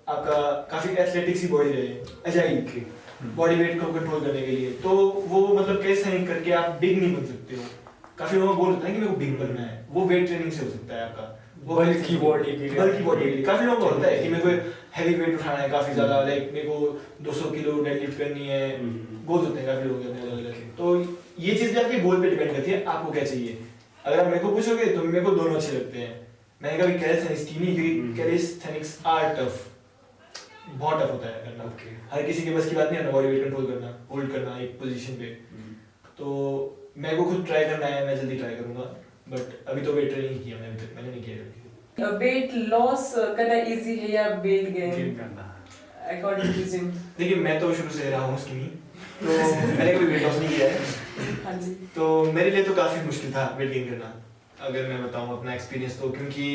S5: आपका काफ़ी एथलेटिक सी बॉडी रहे, अजाइल बॉडी वेट को कंट्रोल करने के लिए। तो वो मतलब कैल्साइंस करके आप बिग नहीं बन सकते हो। काफ़ी लोगों का गोल होता है कि मेरे को बिग बनना है, वो वेट ट्रेनिंग से हो सकता है आपका।
S3: बल्कि बॉडी के लिए,
S5: बल्कि बॉडी के लिए काफ़ी लोगों का होता है कि मेरे को हैवी वेट उठाना है काफ़ी ज़्यादा, लाइक मेरे को 200 किलो डेडलिफ्ट करनी है, गोल्स होते हैं काफ़ी लोगों के अपने अलग-अलग। तो ये चीज़ भी आपके गोल पे डिपेंड करती है आपको क्या चाहिए। अगर आप मेरे को पूछोगे तो मेरे को दोनों अच्छे लगते हैं। मैंने कभी कैलिस्थेनिक्स की नहीं क्योंकि कैलिस्थेनिक्स आर टफ, बहुत टफ होता है करना। हर किसी के बस की बात नहीं है ना बॉडी वेट कंट्रोल करना, होल्ड करना एक पोजीशन पे। तो मेरे को खुद ट्राई करना है, मैं जल्दी ट्राई करूंगा, बट अभी तो वेट ट्रेनिंग किया मैंने, अभी तक मैंने नहीं किया कभी।
S4: वेट लॉस करना इजी है या वेट गेन
S3: गेन करना?
S4: According to gym?
S5: देखिए मैं तो शुरू से रहा हूँ स्किनी, तो मैंने कभी वेट लॉस नहीं किया है।
S4: हाँ जी।
S5: तो मेरे लिए तो काफ़ी मुश्किल था वेट गेन करना, अगर मैं बताऊँ अपना एक्सपीरियंस तो। क्योंकि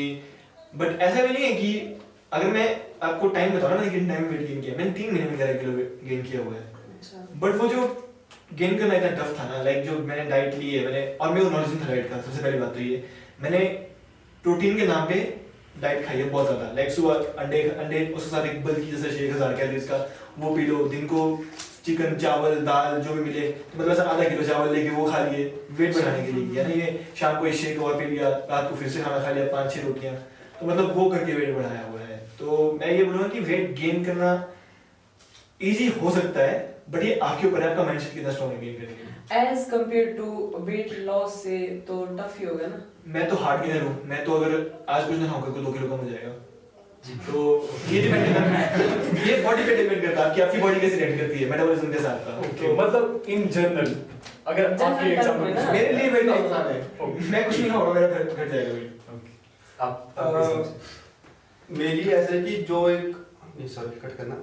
S5: बट ऐसा भी नहीं है कि अगर मैं आपको टाइम बताऊँ ना कितने टाइम वेट गेन किया, मैंने 3 महीने में 11 किलो गेन किया हुआ है।
S4: अच्छा।
S5: बट वो जो गेन करना इतना टफ था ना, लाइक जो मैंने डाइट ली है मैंने, और मेरे को नॉलेज नहीं था डाइट का। सबसे पहली बात तो ये, मैंने प्रोटीन के नाम पे डाइट खाई है बहुत ज़्यादा। लाइक सुबह अंडे उसके साथ एक बल्कि जैसे 1000 कैलोरीज का वो पी लो, दिन को चिकन चावल दाल जो भी मिले, तो मतलब ऐसा आधा किलो चावल लेके वो खा लिए वेट बढ़ाने के लिए, यानी ये शाम को एक शेक और पी लिया, रात को फिर से खाना खा लिया 5-6 रोटियाँ, तो मतलब वो करके वेट बढ़ाया हुआ है। तो मैं ये बोलूँगा कि वेट गेन करना ईजी हो सकता है, बट ये आपके ऊपर है, आपका माइंडसेट कितना स्ट्रॉन्ग है गेन करने के लिए।
S4: As compare to weight loss से तो टफ ही होगा ना?
S5: मैं तो हार्ड गेनर हूँ, मैं तो अगर आज कुछ ना खाऊंगा तो 2 किलो कम हो जाएगा। तो ये डिपेंड करता है, ये बॉडी पे डिपेंड करता है कि आपकी बॉडी कैसे रिएक्ट करती है मेटाबॉलिज्म के साथ का।
S3: ओके, मतलब इन जनरल अगर आपके
S4: General
S3: एग्जांपल
S4: term में ना?
S5: मेरे लिए वेट लॉस आसान है, मैं कुछ नहीं खाऊंगा मेरा घट जाएगा वेट।
S3: आप
S2: मेरी ऐसा है कि जो एक सॉरी कट करना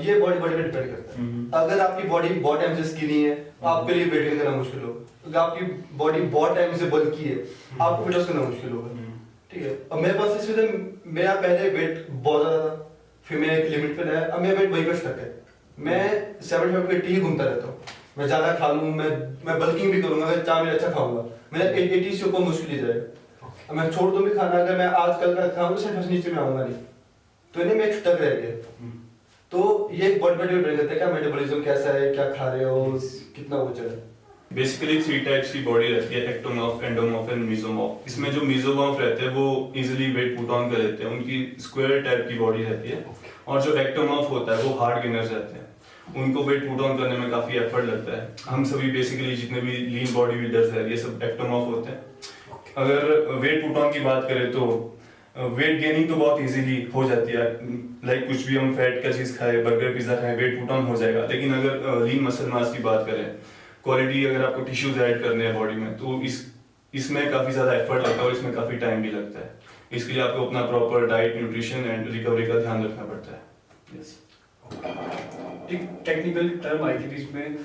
S2: ये बॉडी पे डिपेंड करता है। अगर आपकी बॉडी बहुत टाइम से स्किनी है आपके लिए वेट गेन करना मुश्किल होगा। अगर आपकी बॉडी बहुत टाइम से बल्की है आपको वेट लॉस करना मुश्किल होगा। ठीक है, अब मेरे पास इस वजह से मेरा पहले वेट बहुत ज्यादा था, फिर मैं एक लिमिट पे लाया, अब मेरा वेट वहीं पे स्टक है। मैं 75 to 80 ही घूमता रहता हूँ। मैं ज्यादा खा लूँ, मैं बल्किंग भी करूंगा, अगर 4 महीने अच्छा खाऊंगा मेरा 80 से ऊपर मुश्किल ही जाएगा। अब मैं छोड़ दूँ भी खाना, अगर मैं आजकल का खाऊंगा तो 60 नीचे में आऊंगा नहीं, तो इन्हें मैं स्टक रह गया। तो ये एक बहुत बड़ी डिपेंड करता है क्या मेटाबॉलिज्म कैसा है, क्या खा रहे हो, कितना वो चल रहा है।
S1: बेसिकली 3 टाइप्स की बॉडी रहती है, एक्टोमॉर्फ, एंडोमॉर्फ एंड मेसोमॉर्फ। इसमें जो मेसोमॉर्फ रहते हैं वो इजीली वेट पुट ऑन कर लेते हैं, उनकी स्क्वायर टाइप की बॉडी रहती है। और जो एक्टोमॉर्फ होता है वो हार्ड गेनर्स रहते हैं, उनको वेट पुट ऑन करने में काफी एफर्ट लगता है। हम सभी बेसिकली जितने भी लीन बॉडी बिल्डर्स हैं ये सब एक्टोमॉर्फ होते हैं। अगर वेट पुट ऑन की बात करें तो वेट गेनिंग तो बहुत इजीली हो जाती है, लाइक कुछ भी हम फैट का चीज खाए, बर्गर पिज्जा खाए, वेट पुट ऑन हो जाएगा। लेकिन अगर लीन मसल मास की बात करें, क्वालिटी अगर आपको टिश्यूज ऐड करने हैं बॉडी में, तो इसमें काफी ज्यादा एफर्ट लगता है और इसमें काफी टाइम भी लगता है। इसके लिए आपको अपना proper diet, nutrition and recovery का ध्यान रखना पड़ता है। यस।
S3: एक टेक्निकल टर्म आई थी बीच में,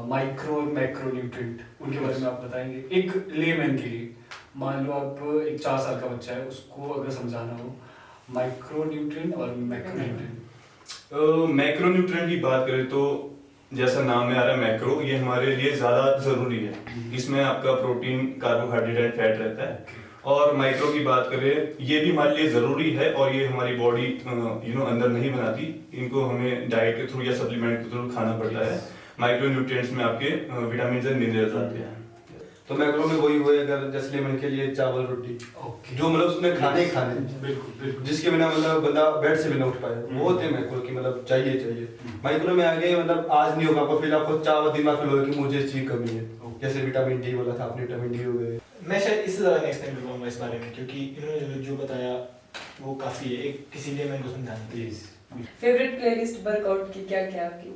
S3: माइक्रो और मैक्रो न्यूट्रिएंट, उनके बारे में आप बताएंगे एक लेमैन के लिए? मान लो आप एक 4 साल का बच्चा है, उसको अगर समझाना हो माइक्रो न्यूट्रिएंट और मैक्रो न्यूट्रिएंट।
S1: मैक्रो न्यूट्रिएंट की बात करें तो जैसा नाम में आ रहा है मैक्रो, ये हमारे लिए ज्यादा जरूरी है। इसमें आपका प्रोटीन, कार्बोहाइड्रेट एंड फैट रहता है। और माइक्रो की बात करें, ये भी हमारे लिए जरूरी है और ये हमारी बॉडी अंदर नहीं बनाती, इनको हमें डाइट के थ्रू या सप्लीमेंट के थ्रू खाना पड़ता है। माइक्रो न्यूट्रिएंट्स में आपके विटामिन एंड मिनरल्स आते हैं।
S2: तो मैक्रो में वही हुए, अगर जैसे लेमन के लिए चावल रोटी, जो मतलब उसमें खाने ही खाने,
S3: बिल्कुल
S2: जिसके बिना मतलब बंदा बेड से भी ना उठ पाए, वो होते हैं मैक्रो की मतलब चाहिए। माइक्रो में आगे मतलब आज नहीं होगा आपको, फिर आपको 4 दिन बाद फील होगा कि मुझे इस चीज कमी है, जैसे विटामिन डी बोला था आपने, विटामिन डी हो गए।
S5: मैं शायद इससे ज़्यादा नहीं एक्सप्लेन कर पाऊंगा इस बारे में, क्योंकि इन्होंने जो बताया वो काफ़ी है, एक किसी लिए मैं इनको समझाना प्लीज।
S4: फेवरेट प्लेलिस्ट वर्कआउट की क्या क्या आपकी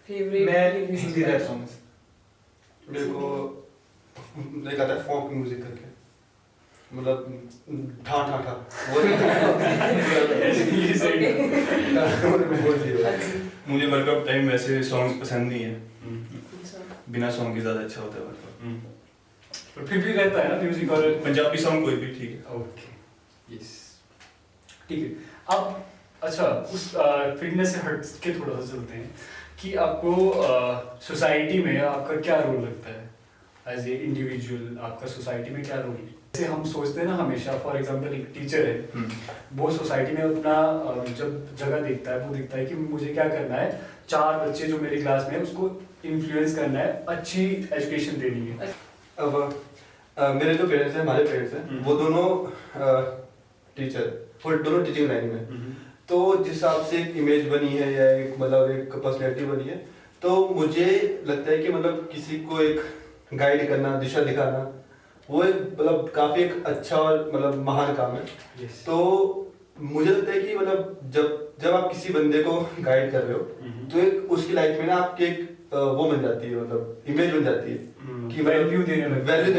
S4: फेवरेट?
S5: मैं हिंदी रैप सॉन्ग्स,
S2: मेरे को एक आता है फोक म्यूजिक करके, मतलब ठा ठा ठा वो
S3: ये सही है।
S2: बोल दिया।
S4: हाँ जी।
S1: मुझे वर्कआउट टाइम वैसे सॉन्ग्स पसंद नहीं है,
S4: अच्छा।
S1: बिना सॉन्ग के ज़्यादा अच्छा होता है वर्कआउट।
S3: पर फिर भी रहता है ना म्यूजिक और
S1: पंजाबी सॉन्ग कोई भी ठीक है।
S3: ओके यस ठीक है। अब अच्छा उस फिटनेस से हट के थोड़ा सा चलते हैं कि आपको सोसाइटी में आपका क्या रोल लगता है एज ए इंडिविजुअल, आपका सोसाइटी में क्या रोल है? जैसे हम सोचते हैं ना हमेशा, फॉर एग्जांपल एक टीचर है, वो सोसाइटी में अपना जब जगह देखता है वो देखता है कि मुझे क्या करना है, 4 बच्चे जो मेरी क्लास में है उसको इन्फ्लुएंस करना है, अच्छी एजुकेशन देनी है।
S2: अब मेरे जो पेरेंट्स हैं, हमारे पेरेंट्स हैं, वो दोनों टीचर, वो दोनों टीचिंग लाइन में। तो जिस हिसाब से एक इमेज बनी है या एक मतलब एक पर्सनैलिटी बनी है, तो मुझे लगता है कि मतलब किसी को एक गाइड करना, दिशा दिखाना, वो एक मतलब काफ़ी एक अच्छा और मतलब महान काम है।
S3: Yes.
S2: तो मुझे लगता है कि मतलब जब आप किसी बंदे को गाइड कर रहे हो, तो एक उसकी लाइफ में ना आपकी एक वो बन जाती है, मतलब इमेज बन जाती है कि
S3: वैल्यू देने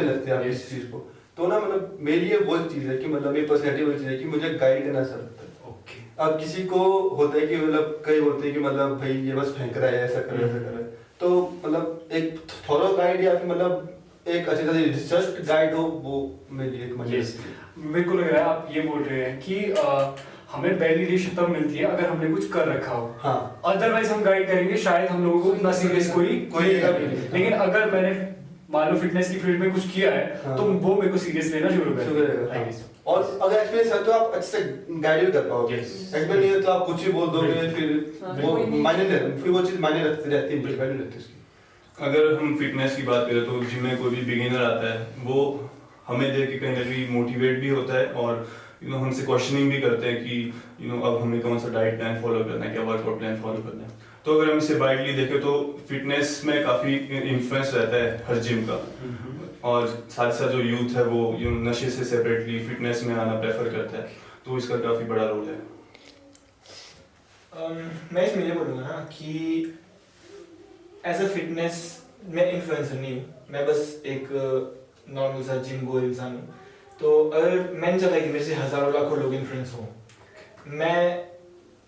S2: लगते हैं आप
S3: Yes.
S2: इस चीज़ को। तो ना मतलब मेरी ये वो चीज़ है कि मतलब ये पर्सनैलिटी वो चीज़ है कि मुझे गाइड करना अच्छा लगता है।
S3: ओके
S2: अब किसी को होता है कि मतलब कई होते हैं कि मतलब भाई ये बस फेंक रहा है, ऐसा कर रहा है, ऐसा कर रहा है, तो मतलब एक थॉरो गाइड या फिर मतलब एक अच्छी तरह रिसर्च गाइड हो, वो मेरे लिए एक मजा
S3: Yes. मेरे को लग रहा है आप ये बोल रहे हैं कि हमें वैलिडेशन तब मिलती है अगर हमने कुछ कर रखा हो।
S2: हाँ।
S3: अदरवाइज हम गाइड करेंगे नहीं हम लोगों को उतना सीरियस कोई लेगा भी नहीं। लेकिन अगर मैंने मान लो फिटनेस की फील्ड में कुछ किया है
S2: हाँ।
S3: तो वो मेरे को सीरियस लेना शुरू
S2: शुरू
S3: करेगा।
S2: करेगा। और अगर एक्सपीरियंस है तो आप अच्छे से गाइड भी कर पाओगे।
S3: Yes.
S2: एक्सपीरियंस नहीं है तो आप कुछ ही बोल दोगे, फिर
S4: हाँ,
S2: वो
S4: कोई नहीं।
S2: मायने नहीं, फिर वो चीज़ मायने रहती है, वैल्यू रहती है उसकी।
S1: अगर हम फिटनेस की बात करें तो जिम में कोई भी बिगिनर आता है, वो हमें देख के कहीं ना कहीं मोटिवेट भी होता है और हमसे क्वेश्चनिंग भी करते हैं कि अब हमें कौन सा डाइट प्लान फॉलो करना है, क्या वर्कआउट प्लान फॉलो करना है। तो अगर हम इसे वाइडली देखें तो फिटनेस में काफ़ी इन्फ्लुएंस रहता है हर जिम का, और साथ साथ जो यूथ है वो नशे से सेपरेटली फिटनेस में आना प्रेफर करता है, तो इसका काफ़ी बड़ा रोल है।
S5: मैं इसमें ये बोलूँगा ना कि एज अ फिटनेस मैं इन्फ्लुएंसर नहीं हूँ, मैं बस एक नॉर्मल सा जिम गोअर इंसान हूँ। तो अगर मैं नहीं चाहता कि मेरे से हज़ारों लाखों लोग इन्फ्लुएंस हों, मैं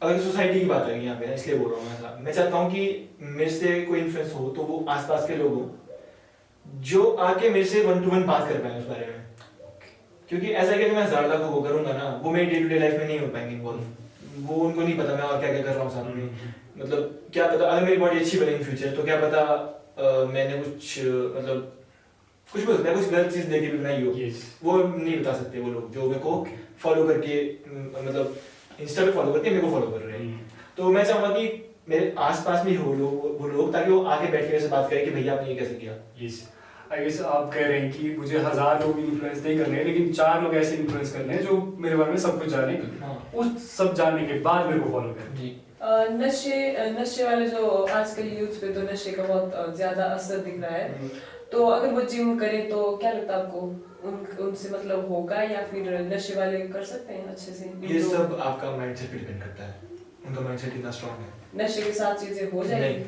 S5: अगर सोसाइटी की बात है यहाँ पे, इसलिए बोल रहा हूँ ऐसा, मैं चाहता हूँ कि मेरे से कोई इन्फ्लुएंस हो तो वो आसपास के लोग हों जो आके मेरे से 1-to-1 बात कर पाए उस बारे में। क्योंकि ऐसा कि मैं 1000 लाखों को करूँगा ना, वो मेरी डे टू डे लाइफ में नहीं हो पाएंगे इन्वॉल्व, वो उनको नहीं पता मैं और क्या क्या कर रहा हूँ साथ में। मतलब क्या पता अगर मेरी बॉडी अच्छी बने इन फ्यूचर तो क्या पता मैंने कुछ मतलब कुछ भी होता है, कुछ गलत चीज़ देखे भी बनाई हो, वो नहीं बता सकते वो लोग जो मेरे को फॉलो करके मतलब इंस्टा पे फॉलो करके मेरे को फॉलो कर रहे हैं। तो मैं चाहूँगा कि मेरे आसपास भी हो वो लोग, ताकि वो आके बैठ के मेरे से बात करें कि भैया आपने ये कैसे किया।
S3: आई गेस आप कह रहे हैं कि मुझे 1000 लोग इन्फ्लुएंस नहीं करने हैं, लेकिन 4 लोग ऐसे इन्फ्लुएंस करने हैं जो मेरे बारे में सब कुछ जाने, उस सब जानने के बाद मेरे को फॉलो करें।
S5: जी।
S4: नशे वाले जो आजकल यूथ पे तो नशे का बहुत ज्यादा असर दिख रहा है, तो अगर वो जिम करें तो क्या लगता है आपको उनसे मतलब होगा या फिर नशे वाले कर सकते हैं अच्छे से?
S5: ये सब आपका माइंडसेट पे डिपेंड करता है, उनका माइंडसेट कितना स्ट्रांग है।
S4: नशे के साथ चीजें हो जाएंगी?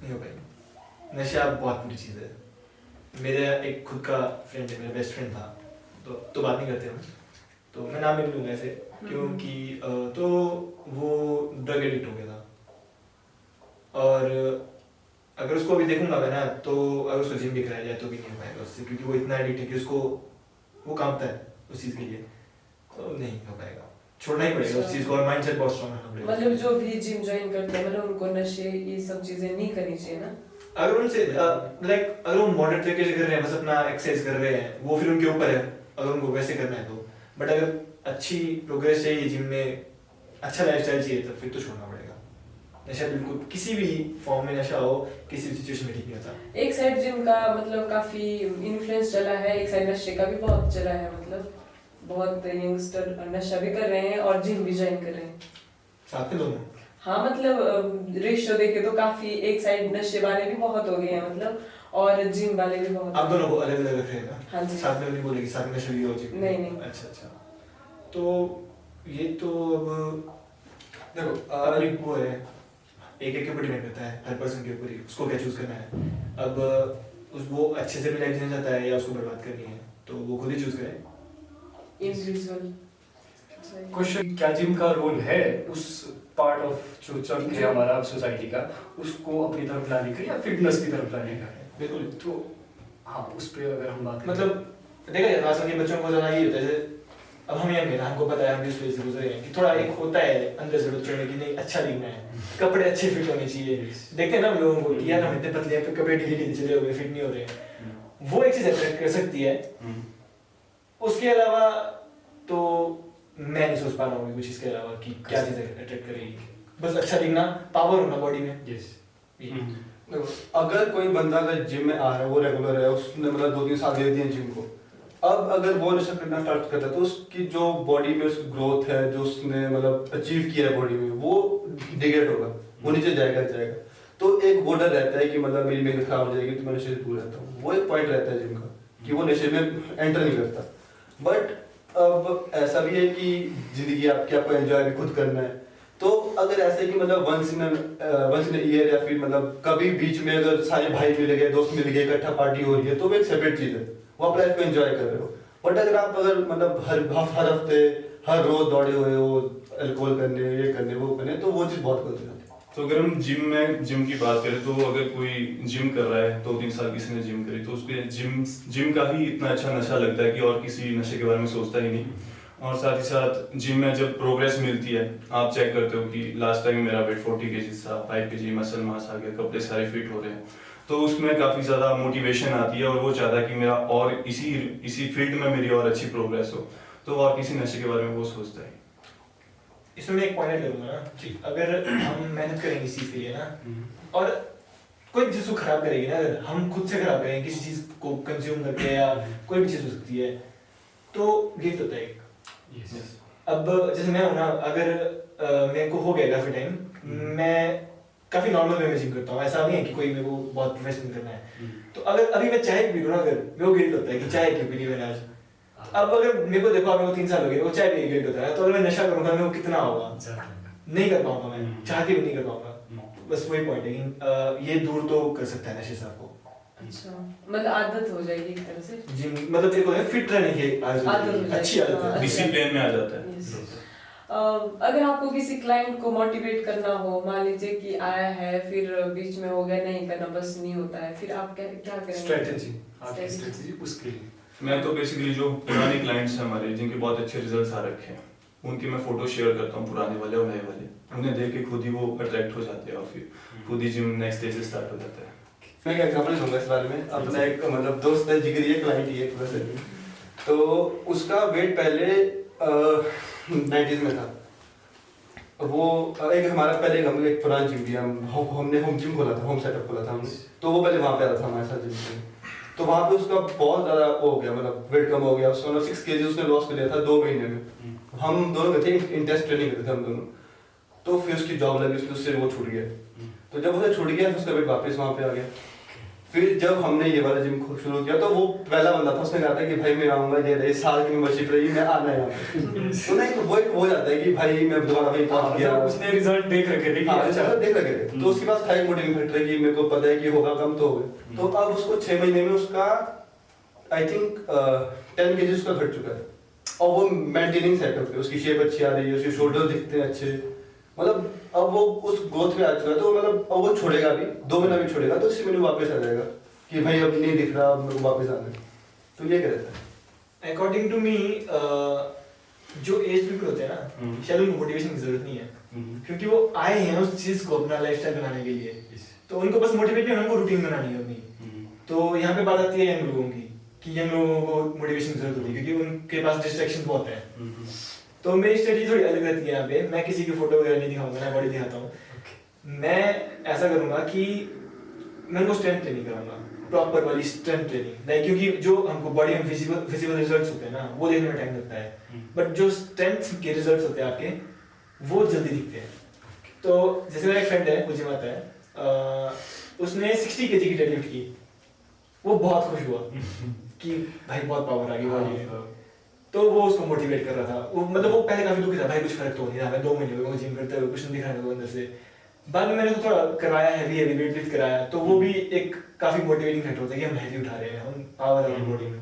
S5: नहीं हो पाएगी। नशा बहुत बुरी चीज़ है। मेरा एक खुद का फ्रेंड है, मेरा बेस्ट फ्रेंड था, तो बात नहीं करते हम, तो मैं नाम नहीं लूँगा ऐसे क्योंकि तो वो ड्रग एडिक्ट हो गया था, और अगर उसको अभी देखूंगा मैं ना तो अगर उसको जिम भी कराया जाए तो भी नहीं हो पाएगा उससे, क्योंकि वो इतना एडिक्ट है कि उसको वो कांपता है उस चीज़ के लिए, तो नहीं हो पाएगा, छोड़ना ही पड़ेगा उस चीज़ को, और माइंडसेट बहुत स्ट्रांग होना पड़ेगा।
S4: मतलब जो भी जिम ज्वाइन करते हैं मतलब उनको नशे ये सब चीजें नहीं करनी चाहिए ना?
S5: अगर उनसे लाइक अगर वो मॉडरेट तरीके से कर रहे हैं, बस अपना एक्सरसाइज कर रहे हैं, वो फिर उनके ऊपर है अगर उनको वैसे करना है तो। बट अगर अच्छी प्रोग्रेस चाहिए जिम में, अच्छा लाइफस्टाइल चाहिए, तो फिर तो छोड़ना पड़ेगा। नशा बिल्कुल किसी भी फॉर्म में नशा हो किसी भी सिचुएशन में ठीक नहीं होता।
S4: एक साइड जिम का मतलब काफी इन्फ्लुएंस चला है, एक साइड नशे का भी बहुत चला है, मतलब बहुत यंगस्टर नशा भी कर रहे हैं और जिम भी ज्वाइन कर रहे हैं
S5: साथ में दोनों।
S4: हाँ मतलब रेशियो देखे तो काफी एक साइड नशे वाले भी बहुत हो गए हैं मतलब, और जिम वाले भी बहुत।
S5: आप दोनों को अलग अलग रखेगा?
S4: हाँ जी।
S5: साथ में नहीं बोलेगी साथ में नशा भी हो जिम?
S4: नहीं।
S5: अच्छा, तो ये तो अब
S2: देखो
S5: अपनी वो है, एक के ऊपर डिपेंड करता है, हर पर्सन के ऊपर ही उसको क्या चूज करना है। अब वो अच्छे से भी लाइफ जीना चाहता है या उसको बर्बाद करनी है, तो वो खुद ही चूज करे।
S4: इंडिविजुअल
S3: क्वेश्चन, क्या जिम का रोल है उस पार्ट ऑफ जो चंक है हमारा सोसाइटी का, उसको अपनी तरफ लाने का या फिटनेस की तरफ लाने का?
S5: बिल्कुल।
S3: तो हाँ, उस पे अगर हम बात करें,
S5: मतलब देखा जाए आजकल के बच्चों को ज़्यादा ये होता है, जैसे अब हम यंग हैं, हमको पता है हम इस वजह से गुजरे हैं कि थोड़ा एक होता है अंदर से बच्चों में कि नहीं अच्छा दिखना है, कपड़े अच्छे फिट होने चाहिए। देखते हैं ना हम लोगों को कि यार हम इतने पतले हैं, कपड़े ढीले ढीले चले हुए, फिट नहीं हो रहे हैं। वो एक चीज़ अट्रैक्ट कर सकती है। उसके अलावा तो मैं नहीं सोच पा रहा हूँ कुछ इसके अलावा कि क्या चीज़ अट्रैक्ट करेगी। बस अच्छा दिखना, पावर होना बॉडी में।
S3: यस,
S2: अगर कोई बंदा अगर जिम में आ रहा है, वो रेगुलर है, उसने मतलब 2-3 साल दे दिए जिम को, अब अगर वो नशा करना स्टार्ट करता है तो उसकी जो बॉडी में उसकी ग्रोथ है, जो उसने मतलब अचीव किया है बॉडी में, वो डिग्रेड होगा, वो नीचे जाएगा। तो एक वो डर रहता है कि मतलब मेरी मेहनत खराब हो जाएगी तो मैं नशे से दूर रहता हूँ। वो एक पॉइंट रहता है जिम का कि वो नशे में एंटर नहीं करता। बट अब ऐसा भी है कि जिंदगी आपको एंजॉय भी खुद करना है। तो अगर ऐसे कि मतलब वंस इन ईयर या फिर मतलब कभी बीच में अगर सारे भाई मिल गए, दोस्त मिल गए, इकट्ठा पार्टी हो रही है, तो वो एक सेपरेट चीज़ है, वो आप लाइफ को एंजॉय कर रहे हो। बट अगर आप मतलब हर हफ्ते हर रोज दौड़े हुए हो अल्कोहल करने, ये करने, वो करने, तो वो चीज़ बहुत गलत है।
S1: तो अगर हम जिम की बात करें तो अगर कोई जिम कर रहा है, 2-3 साल किसी ने जिम करी, तो उसके जिम का ही इतना अच्छा नशा लगता है कि और किसी नशे के बारे में सोचता ही नहीं। और साथ ही साथ जिम में जब प्रोग्रेस मिलती है, आप चेक करते हो कि लास्ट टाइम मेरा वेट 40 kg था, 5 kg मसल मास आ गया, कपड़े सारे फिट हो रहे हैं, तो उसमें काफ़ी ज़्यादा मोटिवेशन आती है और वो चाहता है कि मेरा और इसी फील्ड में मेरी और अच्छी प्रोग्रेस हो, तो और किसी नशे के बारे में वो सोचता है।
S5: इसमें मैं एक पॉइंट करूँगा ना कि अगर हम मेहनत करेंगे इस चीज़ के लिए ना, और कोई भी चीज़ को खराब करेगी ना, अगर हम खुद से खराब करेंगे किसी चीज़ को कंज्यूम करके या कोई भी चीज़ हो सकती है, तो गिल्ट होता है एक। अब जैसे मैं हूँ ना, अगर मेरे को हो गया काफ़ी टाइम, मैं काफ़ी नॉर्मल वे में जिम करता हूँ, ऐसा नहीं है कि कोई मेरे को बहुत प्रोफेशनल करना है। तो अगर अभी मैं चाय पी लूँ ना, अगर मेरे को गिल्ट होता है कि चाय क्यों पी ली मैंने आज। अब अगर मेरे को देखो, मेरे को 3 साल हो गए, वो चाय पी गिल्ट होता है, तो अगर मैं नशा करूँगा मेरे को कितना होगा, नहीं कर पाऊंगा, मैं चाह के भी नहीं कर पाऊंगा। बस वही पॉइंट है कि ये दूर तो कर सकता है नशे से आपको।
S4: अच्छा, मतलब आदत हो जाएगी एक तरह से।
S5: जिम मतलब देखो है फिट रहने की
S4: आदत
S5: अच्छी आदत है,
S1: डिसिप्लिन में आ जाता है।
S4: अगर आपको किसी क्लाइंट को मोटिवेट करना हो, मान लीजिए कि आया है फिर बीच में हो गया नहीं करना, बस नहीं होता है, फिर आप क्या करेंगे?
S3: स्ट्रेटेजी उसके लिए
S1: मैं तो बेसिकली जो पुराने क्लाइंट्स हैं हमारे, जिनके बहुत अच्छे रिजल्ट्स आ रखे हैं, उनके मैं फोटो शेयर करता हूँ, पुराने वाले और नए वाले। उन्हें देख के खुद ही वो अट्रैक्ट हो जाते हैं और फिर खुद ही जिम नेक्स्ट डे से स्टार्ट हो जाता है।
S2: मैं एक एग्जांपल दूंगा इस बारे में। अपना एक मतलब दोस्त है, जिगरी है, क्लाइंट ही है पूरा से। तो उसका वेट पहले 90s में था। वो एक हमारा पहले हम एक पुराना जिम भी हमने होम जिम खोला था, होम सेटअप खोला था हमने। तो वो पहले वहाँ पे आया था हमारे साथ जिम में। तो वहाँ पे उसका बहुत ज़्यादा वो हो गया, मतलब वेट कम हो गया उसका, मतलब 6 kg उसने लॉस कर लिया था 2 महीने में। हम दोनों गए थे, इंटेंस ट्रेनिंग करते थे हम दोनों। तो फिर उसकी जॉब लगी, उससे वो छूट गया। तो जब उसे छूट गया, फिर उसका वेट वापस वहाँ पे आ गया। फिर जब हमने ये वाला जिम शुरू किया, तो वो पहला बंदा था, उसने कहा था कि भाई मैं आऊँगा, ये साल की मेंबरशिप रही, मैं आना है यहाँ पे। तो नहीं, तो वो एक हो जाता है कि भाई मैं दोबारा वहीं पहुँच गया।
S3: उसने रिजल्ट देख रखे थे,
S2: देख रखे थे, तो उसके पास था एक मोटिवेटिंग फैक्टर कि मेरे को पता है कि होगा कम तो होगा। तो अब उसको 6 महीने में उसका आई थिंक 10 kg उसका घट चुका है, और वो मेंटेनिंग साइकिल पे, उसकी शेप अच्छी आ रही है, उसके शोल्डर दिखते हैं अच्छे, मतलब अब वो उस ग्रोथ पे आ चुका है। तो मतलब अब वो छोड़ेगा भी, 2 महीना भी छोड़ेगा, तो उसी महीने वापस आ जाएगा कि भाई अब नहीं दिख रहा, अब मेरे को वापस आना है। तो ये कहता है
S5: अकॉर्डिंग टू मी, जो एज पीपल होते हैं ना, शायद उनको मोटिवेशन की जरूरत नहीं है, क्योंकि वो आए हैं उस चीज को अपना लाइफस्टाइल बनाने के लिए। तो उनको बस मोटिवेट नहीं, उनको रूटीन बनानी है अपनी। तो यहाँ पे बात आती है यंग लोगों की कि यंग लोगों को मोटिवेशन की जरूरत होती है, क्योंकि उनके पास डिस्ट्रैक्शन बहुत है। तो मेरी स्ट्रेटजी थोड़ी अलग रहती है यहाँ पे। मैं किसी की फोटो वगैरह नहीं दिखाऊंगा, मैं बॉडी दिखाता हूँ। मैं ऐसा करूँगा कि मैं उनको स्ट्रेंथ ट्रेनिंग कराऊंगा, प्रॉपर वाली स्ट्रेंथ ट्रेनिंग नहीं, क्योंकि जो हमको बॉडी में फिजिकल रिजल्ट्स होते हैं ना, वो देखने में टाइम लगता है, बट जो स्ट्रेंथ के रिजल्ट्स होते हैं आपके, वो जल्दी दिखते हैं। तो जैसे मेरा एक फ्रेंड है, वो जिम आता है, उसने 60 kg की डेडलिफ्ट की, वो बहुत खुश हुआ कि भाई बहुत पावर आ गई बॉडी में। तो वो उसको मोटिवेट कर रहा था। वो मतलब वो पहले काफी दुखी था, भाई कुछ फर्क तो नहीं रहा, मैं 2 महीने हो गए जिम करते हुए, कुछ नहीं दिख रहा मेरे को अंदर से। बाद में मैंने उसको थोड़ा करवाया, हैवी वेट लिफ्ट कराया, तो वो भी एक काफी मोटिवेटिंग फैक्टर होता है कि हम हैवी उठा रहे हैं, हम पावर है बॉडी में।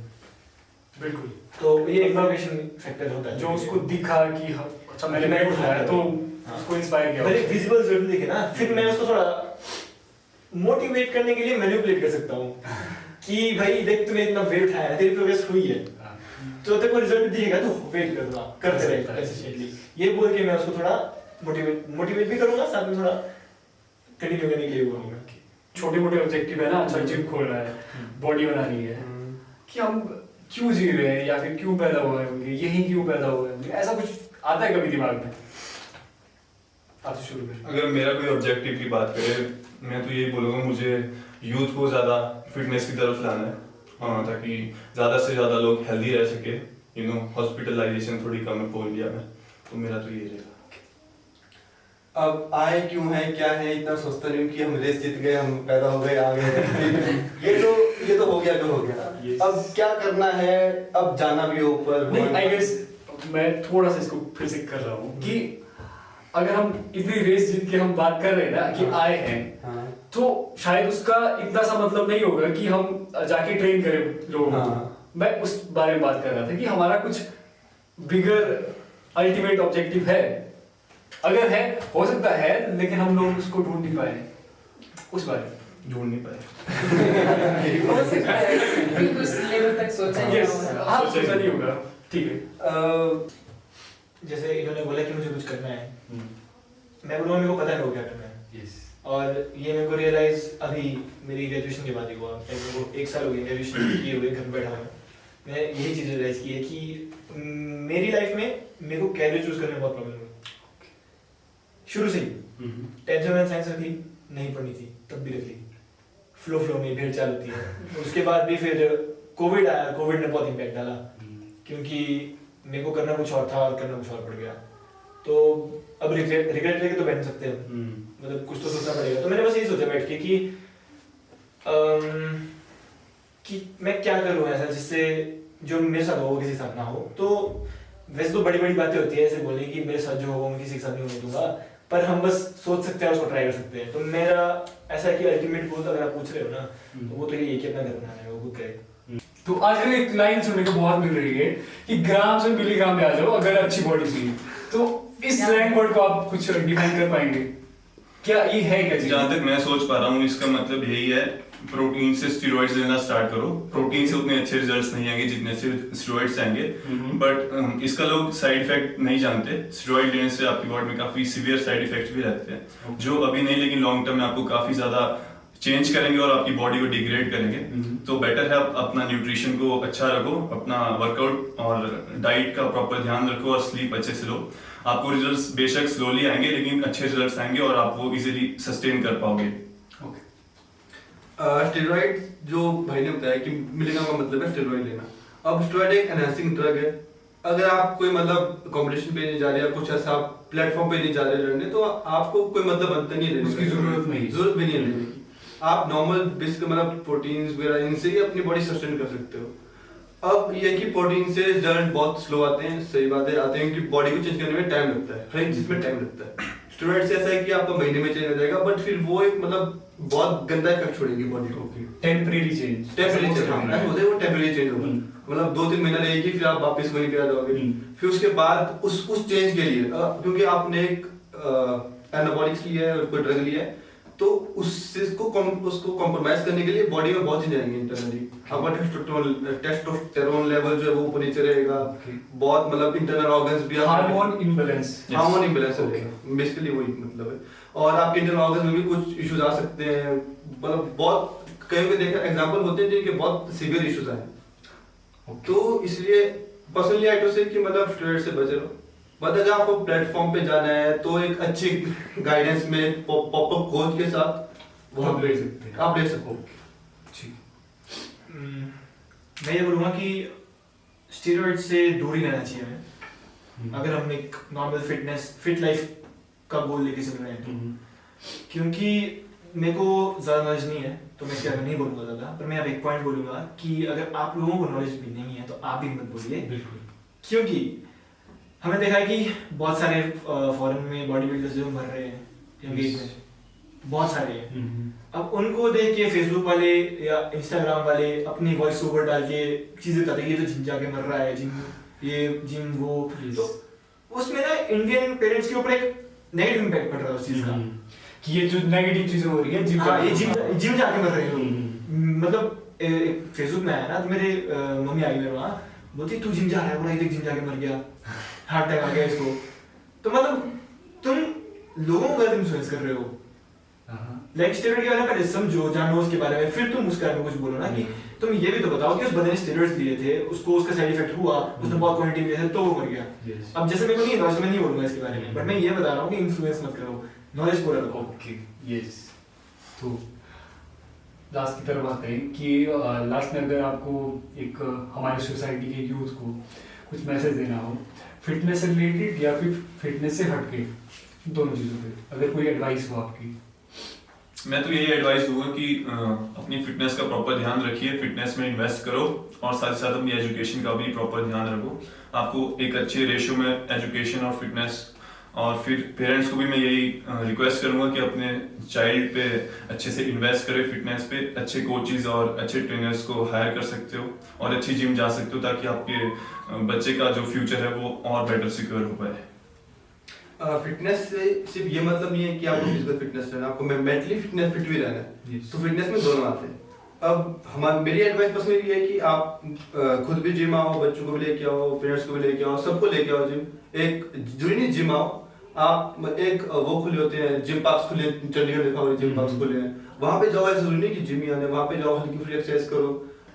S3: बिल्कुल।
S5: तो ये एक मोटिवेशन फैक्टर होता है
S3: जो उसको दिखा कि हाँ, अच्छा मैंने वेट उठाया तो उसको इंस्पायर किया।
S5: मेरे विजिबल रिजल्ट दिखे ना, फिर मैं उसको थोड़ा मोटिवेट करने के लिए मैनिपुलेट कर सकता हूँ कि भाई देख तूने इतना वेट उठाया है, तेरी प्रोग्रेस हुई है, तो तेरे को रिजल्ट दिखेगा तो वेट करना करते रहेगा कंसिस्टेंटली। ये बोल के मैं उसको थोड़ा मोटिवेट भी करूंगा, साथ में थोड़ा कंटिन्यू करने के लिए बोलूंगा।
S3: छोटे मोटे ऑब्जेक्टिव है ना, अच्छा जिम खोलना है, बॉडी बनानी है, कि हम क्यों जी रहे हैं या फिर क्यों पैदा हुए होंगे, यही क्यों पैदा हुए होंगे, ऐसा कुछ आता है कभी दिमाग में? आप तो शुरू करें।
S1: अगर मेरा कोई ऑब्जेक्टिव की बात करें, मैं तो यही बोलूँगा मुझे यूथ को ज़्यादा फिटनेस की तरफ लाना है, ताकि ज़्यादा से ज़्यादा लोग हेल्दी रह सके, हॉस्पिटलाइजेशन थोड़ी कम है पूरे इंडिया में, तो मेरा तो यही रहेगा।
S2: अब आए क्यों है क्या है इतना सोचता नहीं हूँ कि हम रेस जीत गए, हम पैदा हो गए आ गए ये तो हो गया जो हो गया। अब क्या करना है, अब जाना भी हो ऊपर।
S3: नहीं, आई गेस मैं थोड़ा सा इसको फिर से कर रहा हूँ कि अगर हम इतनी रेस जीत के हम बात कर रहे हैं ना कि आए हैं, तो शायद उसका इतना सा मतलब नहीं होगा कि हम जाके ट्रेन करें लोगों को। मैं उस बारे में बात कर रहा था कि हमारा कुछ बिगर अल्टीमेट ऑब्जेक्टिव है, अगर है हो सकता है, लेकिन हम लोग उसको ढूंढ नहीं पाए, उस बारे में
S1: ढूंढ नहीं पाए।
S4: हो सकता है कि कुछ लेवल तक सोचा नहीं
S3: यस,
S4: होगा।
S3: हाँ सोचा नहीं होगा, ठीक है।
S5: जैसे इन्होंने बोला कि मुझे कुछ करना है, मैं बोलूँगा मेरे को पता है मेरे को क्या करना है।
S3: यस।
S5: और ये मेरे को रियलाइज अभी मेरी ग्रेजुएशन के बाद ही हुआ। मेरे को 1 साल हो गया ग्रेजुएशन किए हुए, घर में बैठा हुआ। मैं यही चीज़ रियलाइज की है कि मेरी लाइफ में मेरे को कैरियर चूज करने में बहुत प्रॉब्लम हुई शुरू से ही। 10th में साइंस रखी, नहीं पढ़नी थी तब भी रख ली, फ्लो में भेड़ चाल होती है। उसके बाद भी फिर कोविड आया, कोविड ने बहुत इम्पैक्ट डाला, क्योंकि मेरे को करना कुछ और था और करना कुछ और पड़ गया। तो अब रिग्रेट लेके तो बैठ नहीं सकते हम, मतलब कुछ तो सोचना पड़ेगा। तो मैंने बस यही सोचा बैठ के कि मैं क्या करूँ ऐसा जिससे जो मेरे साथ हो वो किसी साथ ना हो। तो वैसे तो बड़ी बड़ी बातें होती है ऐसे बोलने की, मेरे साथ जो होगा मैं किसी के साथ नहीं होने दूंगा, पर हम बस सोच सकते हैं, उसको ट्राई कर सकते हैं। तो मेरा ऐसा है कि अल्टीमेट गोल अगर आप पूछ रहे हो ना, तो वो तो ये है कि अपना घर बनाना है, वो खुद करे।
S3: तो आजकल एक लाइन सुनने को बहुत मिल रही है कि ग्राम से मिलीग्राम में आ जाओ अगर अच्छी बॉडी चाहिए। तो इस स्लैंग वर्ड को आप कुछ डिफाइन कर पाएंगे, क्या ये है क्या चीज?
S1: जहाँ तक मैं सोच पा रहा हूँ इसका मतलब यही है, प्रोटीन से स्टेरॉइड्स लेना स्टार्ट करो। प्रोटीन से उतने अच्छे रिजल्ट्स नहीं आएंगे जितने से स्टेरॉइड्स आएंगे, बट इसका लोग साइड इफेक्ट नहीं जानते। स्टेरॉइड लेने से आपकी बॉडी में काफी सीवियर साइड इफेक्ट्स भी रहते हैं, जो अभी नहीं लेकिन लॉन्ग टर्म में आपको काफी ज्यादा चेंज करेंगे और आपकी बॉडी को डिग्रेड करेंगे। तो बेटर है आप अपना न्यूट्रिशन को अच्छा रखो, अपना वर्कआउट और डाइट का प्रॉपर ध्यान रखो और स्लीप अच्छे से लो। आपको रिजल्ट्स बेशक स्लोली आएंगे लेकिन अच्छे रिजल्ट्स आएंगे और आप वो इजीली सस्टेन कर पाओगे।
S2: स्टेरॉइड जो भाई ने बताया कि मिलीग्राम का मतलब है स्टेरॉइड लेना। अब स्टेरॉइड एक एनहांसिंग ड्रग है। अगर आप कोई मतलब कंपटीशन पे नहीं जा रहे या कुछ ऐसा प्लेटफॉर्म पे नहीं जा रहे लड़ने, तो आपको कोई मतलब बनता नहीं है,
S3: उसकी जरूरत
S2: भी नहीं है लेने की। आप नॉर्मल बेसिक मतलब प्रोटीन्स वगैरह इनसे ही अपनी बॉडी सस्टेन कर सकते हो। अब ये कि प्रोटीन से रिजल्ट बहुत स्लो आते हैं, सही बात है, आते हैं कि बॉडी को चेंज करने में टाइम लगता है, हर एक चीज में टाइम लगता है। स्टेरॉइड से ऐसा है कि आपका महीने में चेंज हो जाएगा, बट फिर वो एक मतलब बहुत गंदा इफेक्ट छोड़ेगी बॉडी को।
S3: टेम्परेरी चेंज,
S2: टेम्परेरी चेंज होता है, वो टेम्परेरी चेंज होगा, मतलब 2-3 महीना रहेगी, फिर आप वापस वहीं पे आ जाओगे। फिर उसके बाद उस चेंज के लिए क्योंकि आपने एक एनाबॉलिक्स लिया है और कोई ड्रग लिया है, तो उसको कॉम्प्रोमाइज करने के लिए बॉडी में बहुत चेंज आएंगे इंटरनली। आपका टेस्टोस्टेरोन लेवल जो है वो ऊपर नीचे रहेगा, बहुत मतलब इंटरनल ऑर्गन्स भी
S3: हार्मोन इम्बैलेंस
S2: रहेगा, बेसिकली वही मतलब है। और आपके इंटरनल ऑर्गन्स में भी कुछ इश्यूज आ सकते हैं, मतलब बहुत कई को देखा एग्जांपल होते हैं जिनके बहुत सीवियर इश्यूज आए। तो इसलिए पर्सनली आई टू से कि मतलब स्टेरॉइड से बचे रहो। बट अगर आपको प्लेटफॉर्म पे जाना है तो एक अच्छी गाइडेंस में प्रॉपर कोच के साथ वो आप ले सकते हैं, आप ले सको।
S5: मैं ये बोलूँगा कि स्टेरॉइड से दूर ही रहना चाहिए हमें, अगर हम एक नॉर्मल फिट लाइफ का गोल लेके चल रहे हैं तो। क्योंकि मेरे को ज़्यादा नॉलेज नहीं है तो मैं इसके बारे में नहीं बोलूँगा ज़्यादा, पर मैं अब एक पॉइंट बोलूँगा कि अगर आप लोगों को नॉलेज भी नहीं है तो आप भी मत बोलिए। क्योंकि हमने देखा है कि बहुत सारे फॉरेन में बॉडी बिल्डर्स जो मर रहे हैं यंग एज में, बहुत सारे हैं। अब उनको देख के फेसबुक वाले या इंस्टाग्राम वाले अपनी वॉइस ओवर डाल के चीजें बताते हैं, ये तो जिम जाके मर रहा है, जिम ये जिम वो, तो उसमें ना इंडियन पेरेंट्स के ऊपर एक नेगेटिव इम्पैक्ट पड़ रहा है उस चीज का,
S3: कि ये जो नेगेटिव चीजें हो रही है जिम
S5: हाँ, ये जिम जाके मर रहे हैं लोग। मतलब फेसबुक में आया ना, तो मेरे मम्मी आई मेरे वहाँ, बोलती तू जिम जा रहा है, बोला देख जिम जाके मर गया, हार्ट अटैक आ गया इसको। तो मतलब तुम लोगों को गलत इन्फ्लुएंस कर रहे हो। लाइक स्टेरॉइड के बारे में पहले समझो, जानो उसके बारे में, फिर तुम उसके बारे में कुछ बोलो ना, कि तुम ये भी तो बताओ कि उस बंदे ने स्टेरॉइड्स लिए थे, उसको उसका साइड इफेक्ट हुआ, उसने बहुत क्वांटिटी में लिया था तो वो मर गया। अब जैसे मेरे को नहीं है, मैं नहीं बोलूंगा इसके बारे में, बट मैं ये बता रहा हूँ कि इन्फ्लुएंस मत करो, नॉलेज पूरा रखो।
S3: Okay, yes. तो लास्ट की तरफ आते हैं कि लास्ट में अगर आपको एक हमारे सोसाइटी के यूथ को कुछ मैसेज देना हो, फिटनेस से रिलेटेड या फिर फिटनेस से हटके, दोनों चीज़ों पे अगर कोई एडवाइस हो आपकी।
S1: मैं तो यही एडवाइस दूंगा कि अपनी फिटनेस का प्रॉपर ध्यान रखिए, फिटनेस में इन्वेस्ट करो और साथ ही साथ अपनी एजुकेशन का भी प्रॉपर ध्यान रखो। आपको एक अच्छे रेशियो में एजुकेशन और फिटनेस, और फिर पेरेंट्स को भी मैं यही रिक्वेस्ट करूंगा कि अपने चाइल्ड पे अच्छे से इन्वेस्ट करें, फिटनेस पे अच्छे कोचेज और अच्छे ट्रेनर्स को हायर कर सकते हो और अच्छी जिम जा सकते हो, ताकि आपके बच्चे का जो फ्यूचर है वो और बेटर सिक्योर हो पाए।
S2: फिटनेस से सिर्फ ये मतलब नहीं है कि आपको फिजिकल फिटनेस रहना, आपको मेंटली फिटनेस फिट भी रहना है। तो फिटनेस में दोनों आते हैं। अब मेरी एडवाइस पर्सनली ये है कि आप खुद भी जिम आओ, बच्चों को भी लेके आओ, पेरेंट्स को भी लेके आओ, सबको लेके आओ जिम। एक जरूरी नहीं जिम आओ, आप एक वो खुले होते हैं जिम पार्क्स खुले, चंडीगढ़ देखा होगा जिम पार्क्स खुले हैं, वहाँ पे जाओ। ऐसा जरूरी नहीं कि जिम ही आने, वहाँ पे जाओ, हल्की फुल्की एक्सरसाइज करो।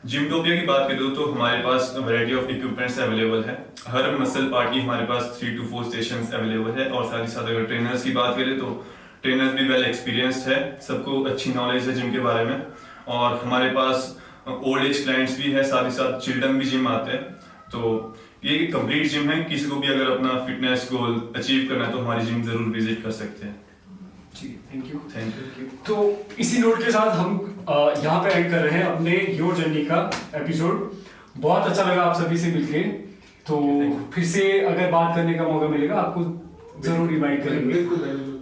S1: जिमटोपिया की बात करें तो हमारे पास वैरायटी ऑफ इक्विपमेंट्स अवेलेबल है। हर मसल पार्ट की हमारे पास 3 to 4 स्टेशंस अवेलेबल है। और साथ ही साथ अगर ट्रेनर्स की बात करें तो ट्रेनर्स भी वेल एक्सपीरियंस्ड है, सबको अच्छी नॉलेज है जिम के बारे में। और हमारे पास ओल्ड एज क्लाइंट्स भी है, साथ ही साथ चिल्ड्रन भी जिम आते हैं। तो ये कंप्लीट जिम है, किसी को भी अगर अपना फिटनेस गोल अचीव करना है तो हमारी जिम जरूर विजिट कर सकते हैं।
S3: जी, थैंक यू।
S1: Thank you.
S3: तो इसी नोट के साथ हम यहाँ पे एंड कर रहे हैं अपने योर जर्नी का एपिसोड। बहुत अच्छा लगा आप सभी से मिलके। तो फिर से अगर बात करने का मौका मिलेगा आपको जरूर इनवाइट करेंगे।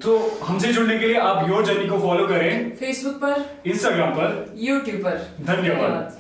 S3: तो हमसे जुड़ने के लिए आप योर जर्नी को फॉलो करें
S4: फेसबुक पर,
S3: इंस्टाग्राम पर,
S4: यूट्यूब पर।
S3: धन्यवाद।